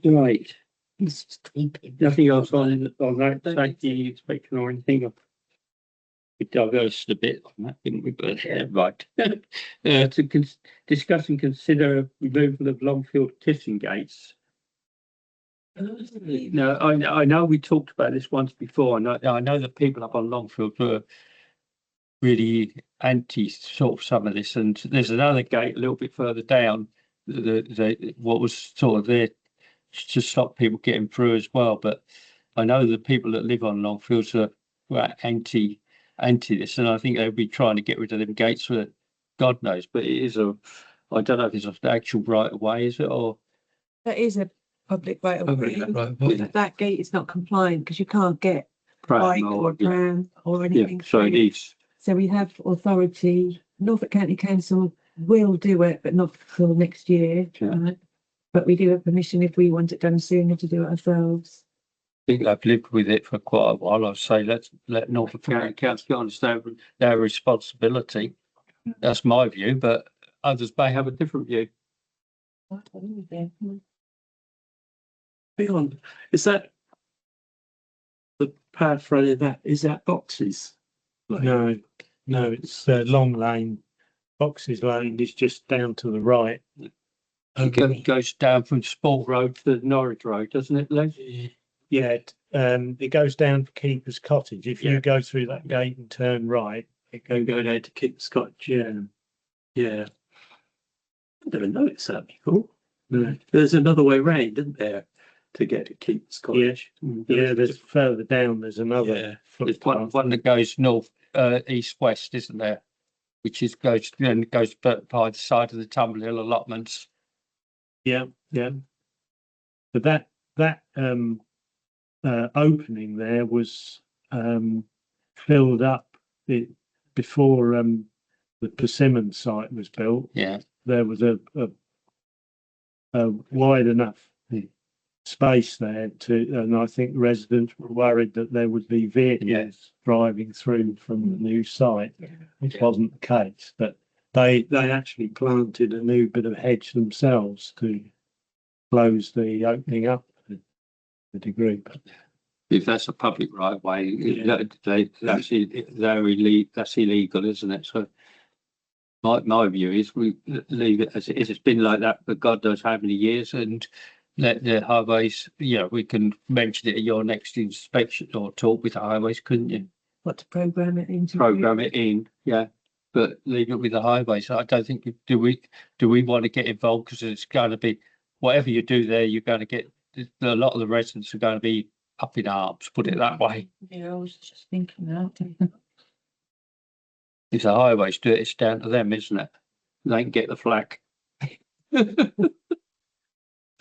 Right. Nothing else on that safety inspection or anything? We diversed a bit on that, didn't we? But yeah, right. To discuss and consider removal of Longfield kissing gates. No, I know we talked about this once before, and I know that people up on Longfield were really anti sort of some of this, and there's another gate a little bit further down, what was sort of there to stop people getting through as well. But I know the people that live on Longfields were anti this, and I think they'll be trying to get rid of them gates for God knows. But it is I don't know if it's an actual right of way, is it, or That is a public right of way. right, That gate is not compliant because you can't get pram bike or yeah, pram or yeah, anything. so it through. is. So we have authority, Norfolk County Council will do it, but not till next year. Yeah. But we do have permission if we want it done sooner to do it ourselves. I think I've lived with it for quite a while. I'd say let Norfolk County Council get on their responsibility. That's my view, but others may have a different view. Beyond, is that the path running that, is that boxes? No, it's Long Lane. Boxes Lane is just down to the right. It goes down from Sport Road to Norwich Road, doesn't it, Les? Yeah, it goes down to Keeper's Cottage. If Yeah. you go through that gate and turn right, it Go goes. down to Keep Scotch, yeah. I never noticed that before. No, there's another way round, isn't there? to get to Keats Cottage. Yeah, there's further down, there's another There's one, footpath. one that goes north, east, west, isn't there? Which is goes by the side of the Tumble Hill allotments. Yeah, yeah. But that opening there was filled up before the Persimmon site was built. Yeah. There was a wide enough space there and I think residents were worried that there would be vehicles driving through from the new site, which wasn't the case. But they actually planted a new bit of hedge themselves to close the opening up to a degree. But If that's a public right of way, that's illegal, isn't it? So my view is we leave it as it is. It's been like that for God knows how many years, and let the highways, we can mention it at your next inspection or talk with the highways, couldn't you? What to program it into? Program it in, yeah, but leave it with the highways. I don't think, do we want to get involved? Because it's going to be, whatever you do there, you're going to get, a lot of the residents are going to be up in arms, put it that way. Yeah, I was just thinking that. If the highways do it, it's down to them, isn't it? They can get the flag.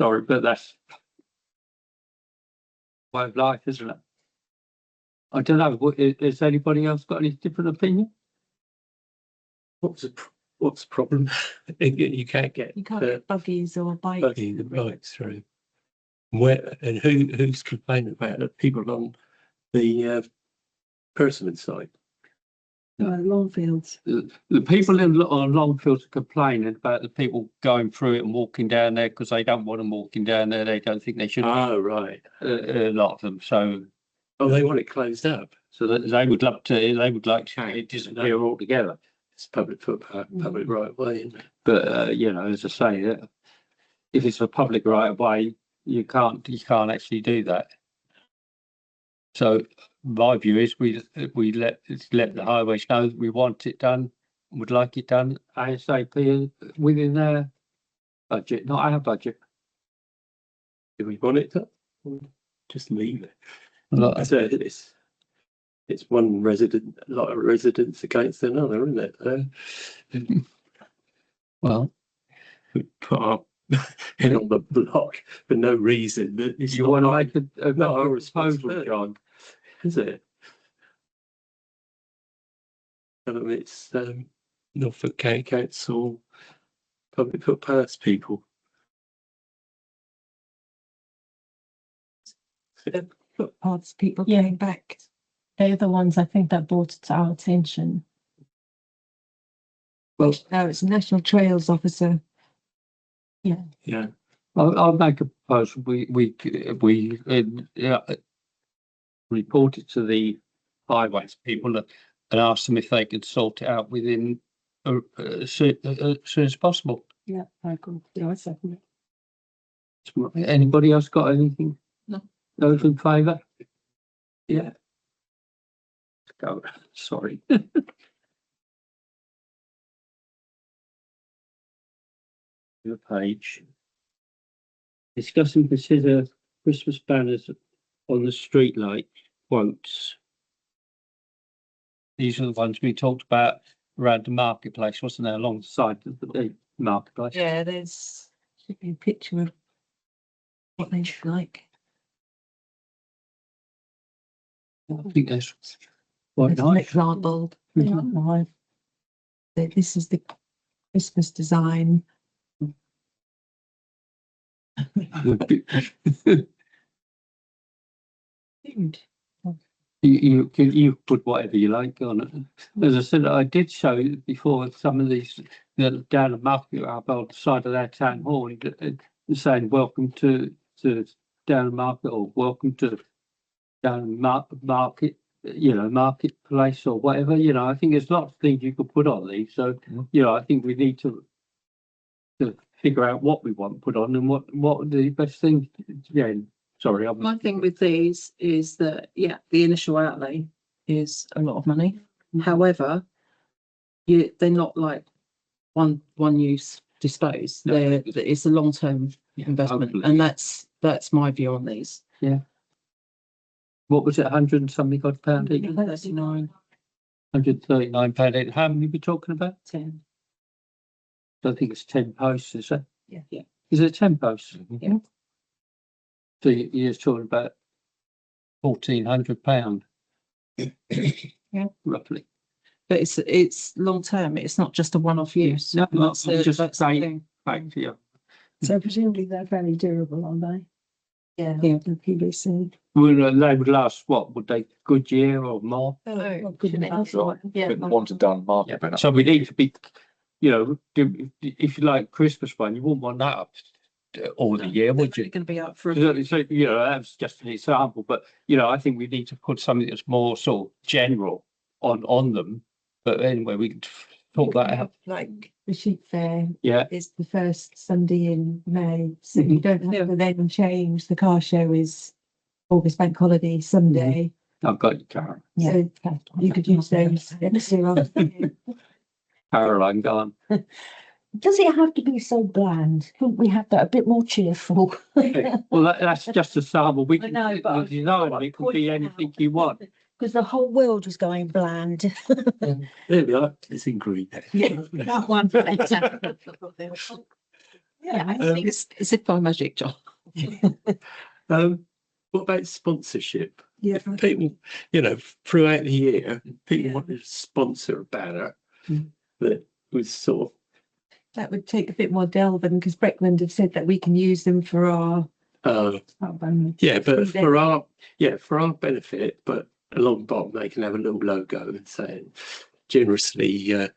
Sorry, but that's way of life, isn't it? I don't know. Has anybody else got any different opinion? What's the problem? You can't get buggies or bikes. buggy and bikes through. Where and who's complaining about it? People on the Persimmon side. Longfields. The people on Longfields are complaining about the people going through it and walking down there because they don't want them walking down there. They don't think they should. Oh, right. A lot of them. So. Oh, they want it closed up. So they would love to. They would like to it disappear altogether. It's public footpath, public right of way, isn't it? But as I say, if it's a public right of way, you can't actually do that. So my view is we let the highways know that we want it done, would like it done ASAP within their budget, not our budget. Do we want it to? Just leave it. Look, So it's one resident, a lot of residents against another, isn't it? well, We put our head on the block for no reason. But it's you want to make a proposal, John? Is it? It's Norfolk County Council public footpaths people. Footpaths, people Yeah. came back. They're the ones I think that brought it to our attention. Well, No, it's a National Trails Officer. yeah. I'll make a proposal. We report it to the highways people and ask them if they could sort it out within as soon as possible. Yeah, I agree. Yeah, I second it. Anybody else got anything? No. Those in favour? Yeah. Let's go. Sorry. The page. Discuss and consider Christmas banners on the street light quotes. These are the ones we talked about around the marketplace, wasn't there, alongside the marketplace? Yeah, there's should be a picture of what they look like. I think that's quite There's an nice. example. This is the Christmas design. You put whatever you like on it. As I said, I did show you before some of these down the market up on the side of that town hall, saying welcome to down market or welcome to down market, marketplace or whatever. I think there's lots of things you could put on these. So I think we need to figure out what we want put on and what the best thing. Yeah. Sorry, My thing with these is that, the initial outlay is a lot of money. However, they're not like one use displays. No. It's a long-term investment, hopefully. and that's That's my view on these. What was it, 100 and something odd pound each? 39. £139 each. How many are we talking about? 10. I think it's 10 posts, is it? Yeah. Yeah. Is it 10 posts? Yeah. So you're talking about £1,400. Yeah. Roughly. But it's long term. It's not just a one-off use. No, That's I'm the- just that's the saying- thing. Back to you. So presumably they're very durable, aren't they? Yeah. Yeah. The PVC. Well, they would last, what, would they, good year or more? Oh, good shouldn't it enough. have? Right. Yeah. Bit once and done market. but So we need to be, you know, if you like Christmas one, you wouldn't want that up all the year, would They're you? going to be up for. So, you know, that's just an example, but, you know, I think we need to put something that's more sort of general on them. But anyway, we can talk that out. Like the sheep fair Yeah, is the first Sunday in May, so you don't have to then change. The car show is August Bank Holiday Sunday. I've got you, Karen. So you could use those next year after. Caroline, go on. Does it have to be so bland? Couldn't we have that a bit more cheerful? Well, that's just a sample. We I can, know, but the design of it can be anything you want. Because the whole world is going bland. There we are, it's in green. Yeah, that one. Yeah, I think it's if by magic, John. What about sponsorship? Yeah. If people, you know, throughout the year, people want to sponsor a banner that was sort That would take a bit more delving because Breckland have said that we can use them for our. of, yeah, but for our benefit, but along the bottom, they can have a little logo and saying generously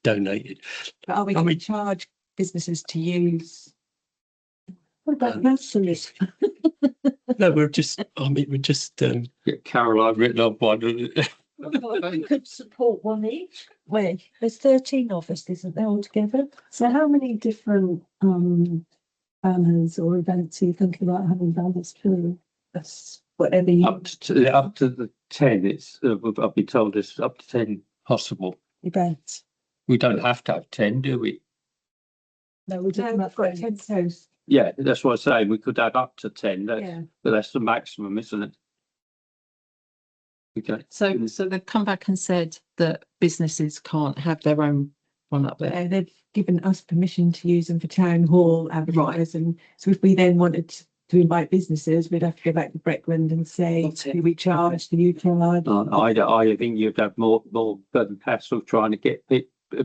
donated. But are we I going mean- to charge businesses to use? What about merciless? No, we're just Get Caroline written on one. We could support one each. Where there's 13 of us, isn't there, altogether? So how many different banners or events are you thinking about having banners for? That's whatever you Up to the 10, it's, I've been told it's up to 10 possible. Events? We don't have to have 10, do we? No, we're talking No, about we've got 10 events. posts. Yeah, that's what I'm saying. We could have up to 10, Yeah. but that's the maximum, isn't it? Okay. So they've come back and said that businesses can't have their own one up there. They've given us permission to use them for town hall advertising. So if we then wanted to invite businesses, we'd have to go back to Breckland and say, That's it. do we charge, do you charge? I think you'd have more hassle trying to get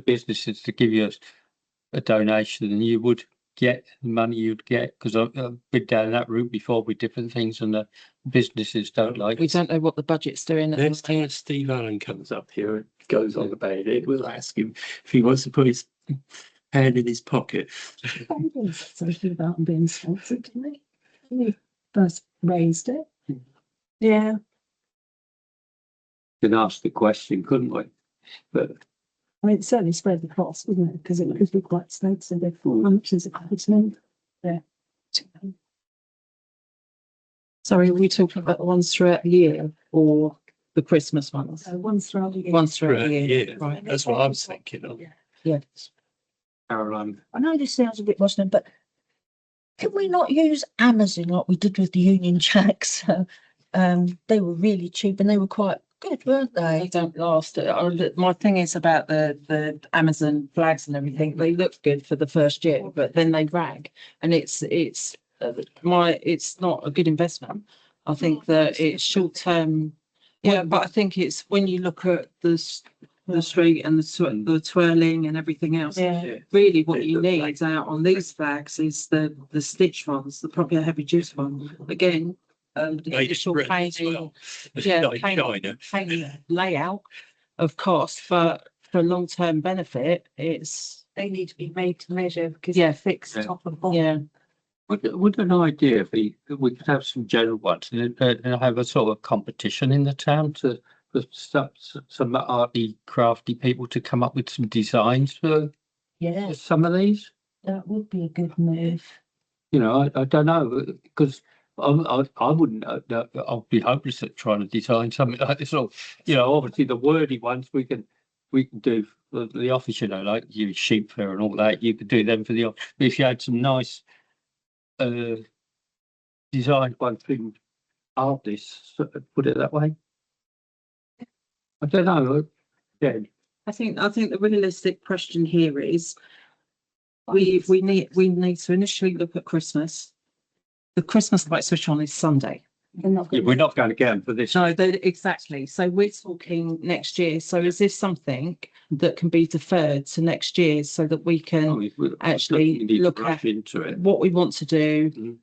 businesses to give you a donation than you would get the money you'd get, because I've been down that route before with different things and the businesses don't like. We don't know what the budget's doing. at the next time Steve Allen comes up here and goes on about it, we'll ask him if he wants to put his hand in his pocket. Something about them being sponsored, didn't they? When you first raised it. Yeah. Can ask the question, couldn't we? But I mean, it certainly spread the cost, wouldn't it? Because it could be quite expensive. How much is it costing? Yeah. Sorry, are we talking about the ones throughout the year or the Christmas ones? So once throughout the year. Ones throughout the year, Yeah, right? that's what I was thinking of. Yeah. Caroline, I know this sounds a bit Muslim, but can we not use Amazon like we did with the Union Jacks? They were really cheap and they were quite good, weren't They they? don't last. My thing is about the Amazon flags and everything. They look good for the first year, but then they rag, and it's not a good investment. I think that it's short term. Yeah, but I think it's when you look at the street and the twirling and everything else. Yeah. Really, what you need out on these flags is the stitch ones, the proper heavy duty one. Again, the Made initial Britain as painting. well. Yeah, Not in China. paint layout, of course, but for long-term benefit, it's, They need to be made to measure because Yeah. they're fixed Yeah. top and bottom. yeah. would an idea be that we could have some general ones and have a sort of competition in the town for some arty, crafty people to come up with some designs for Yeah, some of these? that would be a good move. You know, I don't know, because I wouldn't, I'll be hopeless at trying to design something like this. Or, you know, obviously the wordy ones we can do for the office, you know, like you sheep fair and all that, you could do them for the office. But if you had some nice, designed by film artists, put it that way. I don't know, yeah, I think the realistic question here is we need to initially look at Christmas. The Christmas light switch on is Sunday. They're not we're gonna- not going to get them for this. No, exactly. So we're talking next year. So is this something that can be deferred to next year so that we can actually look at into it. what we want to do? Mhm.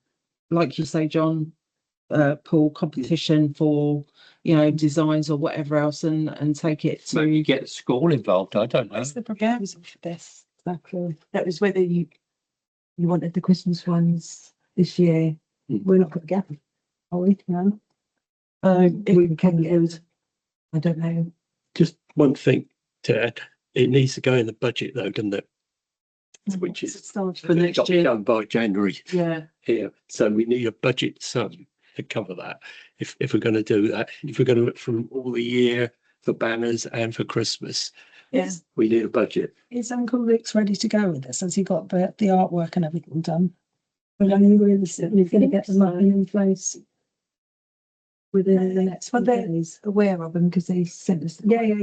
Like you say, John, Paul, competition for, designs or whatever else and take it So you to. get the school involved, I don't know. What's the proposal for this? Exactly. That was whether you wanted the Christmas ones this year. We're not gonna get them. Are we? No. If we can get, I don't know. Just one thing to add, it needs to go in the budget though, doesn't it? Which is For next got to be year. done by January Yeah. here, so we need a budget sum to cover that. If we're going to do that, if we're going to look from all the year for banners and for Christmas, Is, we need a budget. is Uncle Luke's ready to go with this? Has he got the artwork and everything done? But I mean, realistically, we're gonna get the money in place within the next few But they're days. aware of them because they sent us. Yeah. And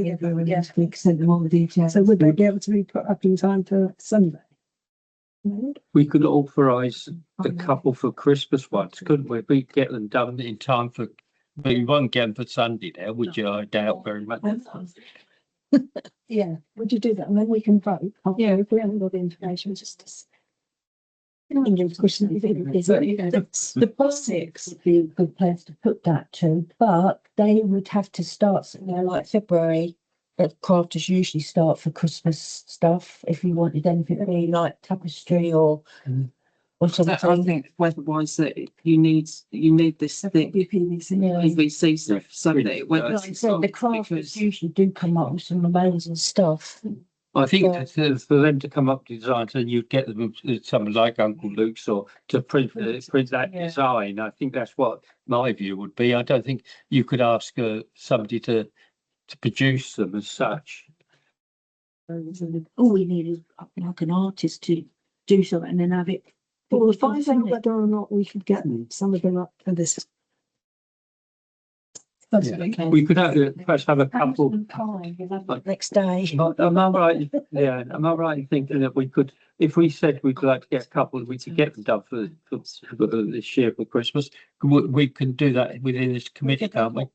we sent them all the details. So would they be able to be put up in time for Sunday? We could authorise the couple for Christmas ones, couldn't we? We get them done in time for, but you won't get them for Sunday now, would you? I doubt very much. Yeah, would you do that? And then we can vote. Yeah, if we haven't got the information, just. The deposits would be a good place to put that to, but they would have to start, like February. Crafters usually start for Christmas stuff, if you wanted anything to be like tapestry or I something. think weather-wise that you need this thick PVC stuff so that it won't. Like I said, the crafters usually do come up with some amazing stuff. I think for them to come up with designs, and you'd get them, someone like Uncle Luke's, or to print that design. I think that's what my view would be. I don't think you could ask somebody to produce them as such. All we need is like an artist to do something and then have it. Well, we'll find out whether or not we could get some of them up for this. We could perhaps have a couple. Next day. Am I right? Yeah, am I right in thinking that we could, if we said we'd like to get a couple, we could get them done for this year for Christmas? We can do that within this committee, can't we?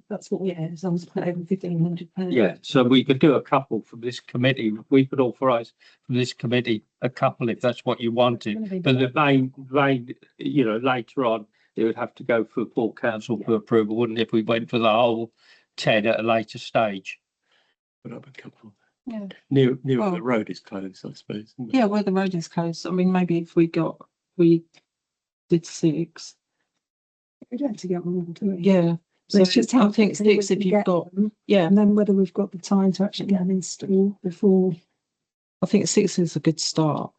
That's what we, As long as it's over £1,500. Yeah, so we could do a couple from this committee. We could authorise from this committee a couple if that's what you wanted. But the main, later on, it would have to go for full council for approval, wouldn't it, if we went for the whole 10 at a later stage? Put up a couple. Yeah. Near where Well- the road is closed, I suppose. isn't it? Yeah, where the road is closed. I mean, maybe if we did 6. we'd have to get them all, do we? Yeah. So So it's just I think helpful to see 6 whether if we you've get got, them, yeah, and then whether we've got the time to actually get them installed before. I think 6 is a good start.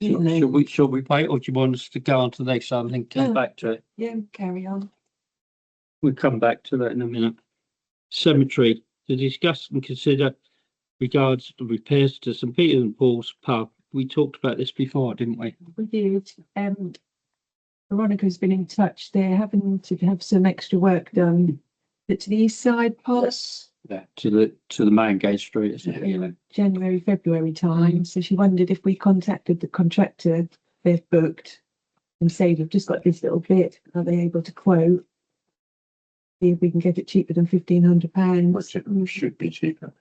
You know. Shall we wait, or do you want us to go on to the next one and then come Yeah. back to it? Yeah, carry on. We'll come back to that in a minute. Cemetery, to discuss and consider regards to repairs to St Peter and Paul's pub. We talked about this before, didn't we? We did. Veronica's been in touch. They're having to have some extra work done. But to the east side pass, Yeah, to the main gate street, isn't it? Yeah. January, February time. So she wondered if we contacted the contractor they've booked and say, we've just got this little bit. Are they able to quote? See if we can get it cheaper than £1,500. Which it should be cheaper.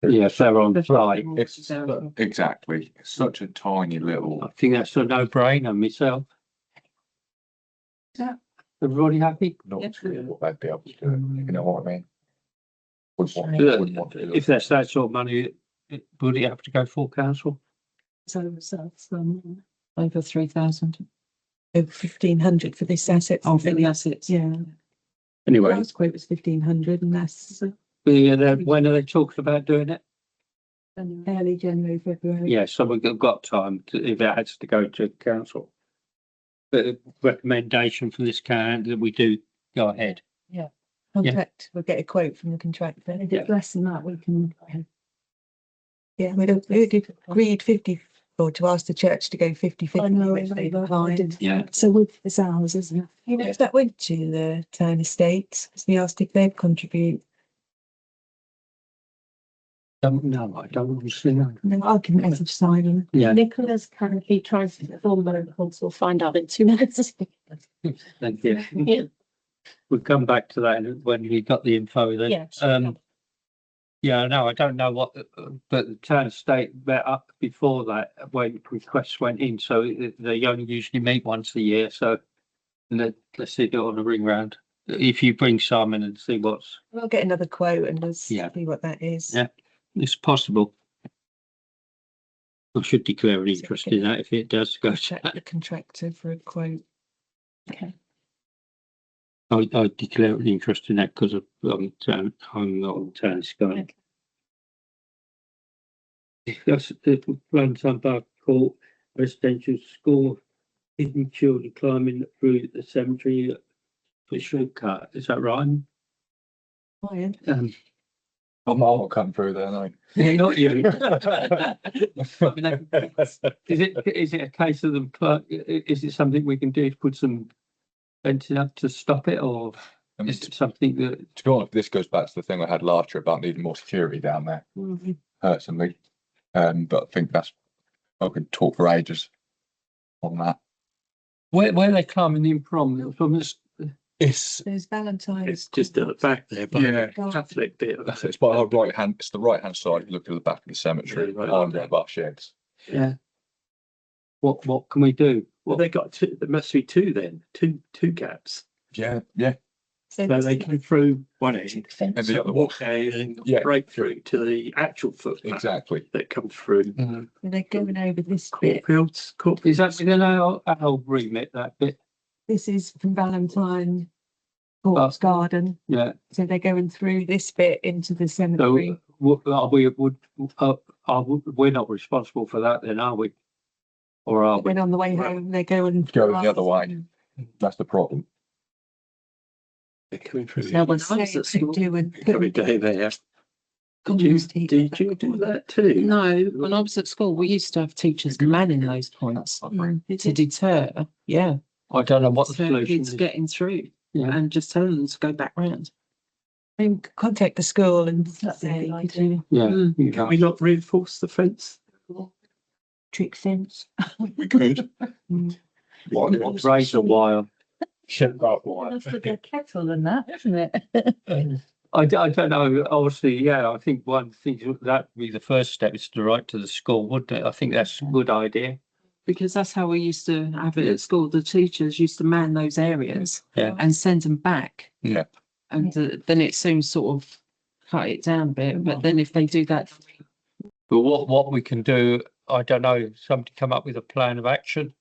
Yeah, if they're on site. It's exactly, it's such a tiny I little, think that's a no-brainer myself. Yeah. Everybody happy? not sure what they'd be able to do, you know what I mean? Wouldn't want to do If that's that sort of money, would it have to go full council? So, Over 3,000. Over 1,500 for this asset. Oh, for the assets. Yeah. Anyway, Last quote was 1,500 and that's when are they talking about doing it? early January, February. Yeah, so we've got time if it has to go to council. But recommendation from this can that we do go ahead. Contact, we'll get a quote from the contractor. if it's less than that, we can. Yeah, we'd agreed 50 or to ask the church to go 50/50, I know, which they I declined. did. Yeah. So with it's ours, isn't it? You know, if that went to the town estates, we asked if they'd contribute. No, I don't honestly know. No, I can message Simon. Yeah, Nicola's currently trying to form the records. We'll find out in 2 minutes. thank you. Yeah. We'll come back to that when we got the info then. Yeah. Yeah, no, I don't know what, but the town estate met up before that when requests went in, so they only usually meet once a year, so let's see it on a ring round. If you bring Simon and see what's, We'll get another quote and let's Yeah. see what that is. Yeah. it's possible. I should declare an interest in that if it does go to Check that. the contractor for a quote. I declare an interest in that because I'm not on town sky. That's the London Park Court residential school, hidden children climbing through the cemetery for shortcut. Is that right? Ryan, I might not come through there, no. Yeah, not you. Is it a case of them? Is it something we can do to put some fencing up to stop it, or is it something that? To be honest, this goes back to the thing I had last year about needing more security down there, personally. But I think I could talk for ages on that. Where are they climbing in from? From this? It's there's Valentine's. It's just at the back there, but Yeah. the Catholic bit. of that's it. it. It's by the right hand. It's the right hand side. Look at the back of the cemetery Yeah, right. behind the bus sheds. Yeah. What can we do? Well, they got two, there must be two then, two gaps. Yeah. So they come through one end, And the other one. walk down and Yeah. break through to the actual footpath Exactly. that comes through. They're going over this bit. Cornfields, Is that within our remit, that bit? This is from Valentine Court's garden. Yeah. So they're going through this bit into the So cemetery. we're not responsible for that then, are we? Or are we? Then on the way home, they're going. Going the other way. That's the problem. they're coming through. Now, when I was at school, Coming down there. Did you do that too? no, when I was at school, we used to have teachers manning those points to deter. Yeah, I don't know what the deter solution kids is. getting through Yeah. and just telling them to go back round. Contact the school and That's a say, good could idea. you Yeah. Mm. you Can know. we not reinforce the fence? trick fence? We could. Raise a wire. Enough for their kettle and that, isn't it? I don't know, obviously, yeah, I think one thing that would be the first step is to write to the school, wouldn't it? I think that's a good idea. Because that's how we used to have it at school. The teachers used to man those areas Yeah. and send them back. Yeah. And then it soon sort of cut it down a bit. But then if they do that, But what we can do, I don't know, somebody come up with a plan of action.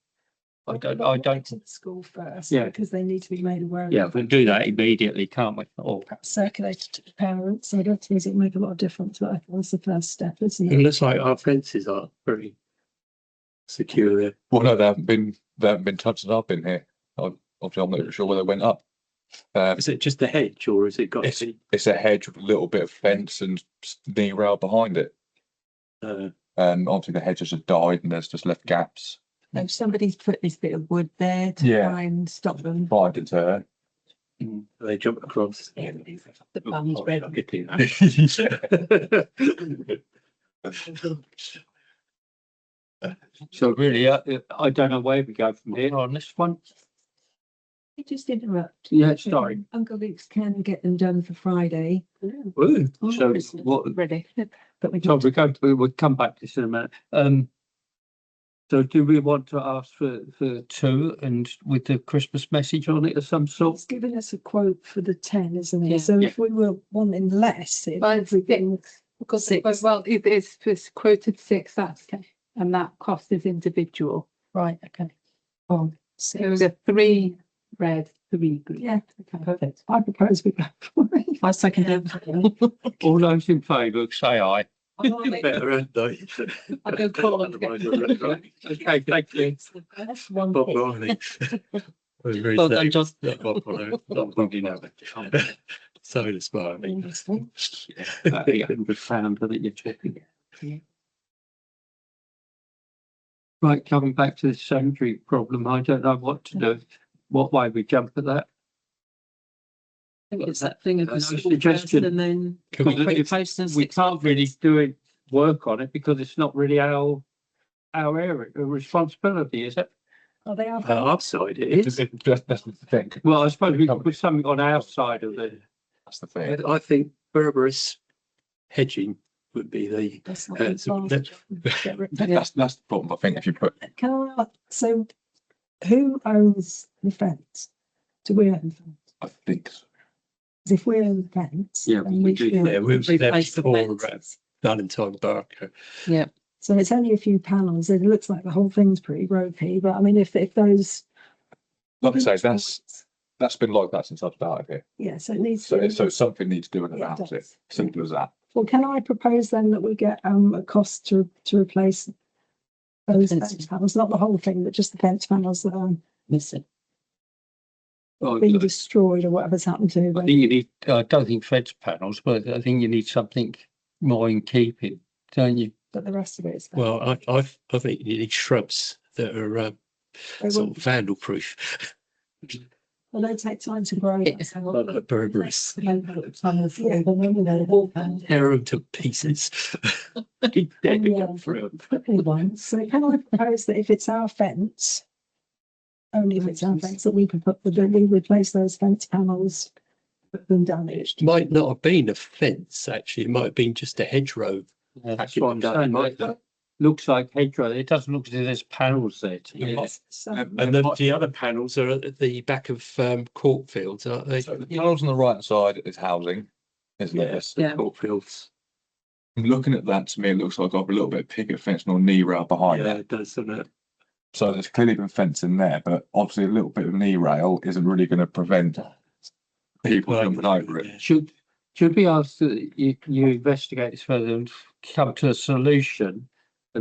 I don't, To the school first, Yeah. because they need to be made aware. of yeah, it. we'll do that immediately, can't we? Or, Perhaps circulate it to the parents. I don't think it'll make a lot of difference, but I think that's the first step, isn't It it? looks like our fences are very secure there. Well, no, they haven't been touched since I've been here. Obviously, I'm not sure where they went up. Is it just a hedge or has it got any? It's a hedge with a little bit of fence and knee rail behind it. Obviously the hedges have died and there's just left gaps. No, somebody's put this bit of wood there to Yeah. try and stop them. Try to deter. They jump across. The bum's red. I could do that. so really, I don't know where we go from here on this one. You just interrupt. Yeah, sorry. Uncle Luke's can get them done for Friday. Woo. So what, Ready. But we so can we'll come back to this in a minute. So do we want to ask for two and with the Christmas message on it of some sort? It's giving us a quote for the 10, isn't Yeah. it? So if we were wanting less, it Well, would be. Because Six. well, it's quoted 6, that's okay, and that cost is individual. Right, okay. Oh, So we got 3 red, 3 green. Yeah, Okay. perfect. I propose we go for it. I second it. All those in favour, say aye. Better, aren't they? I'll go call them. Otherwise we're right. Okay, thank you. That's one Bob thing. Riley. Was very Well done, safe. John. Yeah, Bob Riley. Not looking at it. So inspiring. That'd be 100 pounds, I think you're talking. Right, coming back to the cemetery problem, I don't know what to do. What way we jump at that? I think it's that thing of No the school suggestion. person and then Can we- put your post and We stick. can't really do it, work on it because it's not really our area, responsibility, is it? Oh, they are. Our side it is. That's the thing. Well, I suppose we could put something on our side of it. That's the thing. I think Berberis hedging would be the, That's not so the last- get rid- That's the problem. I think if you put, Can I, so who owns the fence? Do we own the fence? I think, 'Cause if we own the fence. Yeah, then we we do. should- yeah, we was there Replace the before fences. Valentine Barker. Yeah, So it's only a few panels. It looks like the whole thing's pretty ropey, but I mean, if those. like I say, that's been like that since I've started here. Yeah, so it needs. So something needs doing It about it. does. Simple as that. Well, can I propose then that we get a cost to replace those Fence. fence panels, not the whole thing, but just the fence panels that are missing. being destroyed or whatever's happened to I them. think you need, I don't think fence panels, but I think you need something more in keeping, don't you? But the rest of it is. Well, I think you need shrubs that are sort of vandal proof. Well, they take time to grow. that's how- Like Berberis. Yeah. Tear them to pieces. Dead to go through 'em. Quickly ones. So can I propose that if it's our fence, only if it's our fence, that we can we replace those fence panels that have been damaged? Might not have been a fence, actually. It might have been just a hedgerow. That's what I'm saying. Might- Looks like hedgerow. It doesn't look as if there's panels there. To me. So, And the other panels are at the back of Courtfields, aren't they? So the panels on the right side is housing, isn't it? Yes, Yeah. Courtfields. Looking at that, to me, it looks like I've got a little bit of picket fencing or knee rail behind Yeah, it. it does, doesn't it? So there's clearly been fencing there, but obviously a little bit of knee rail isn't really going to prevent people jumping over it. Should we ask that you investigate this further and come to a solution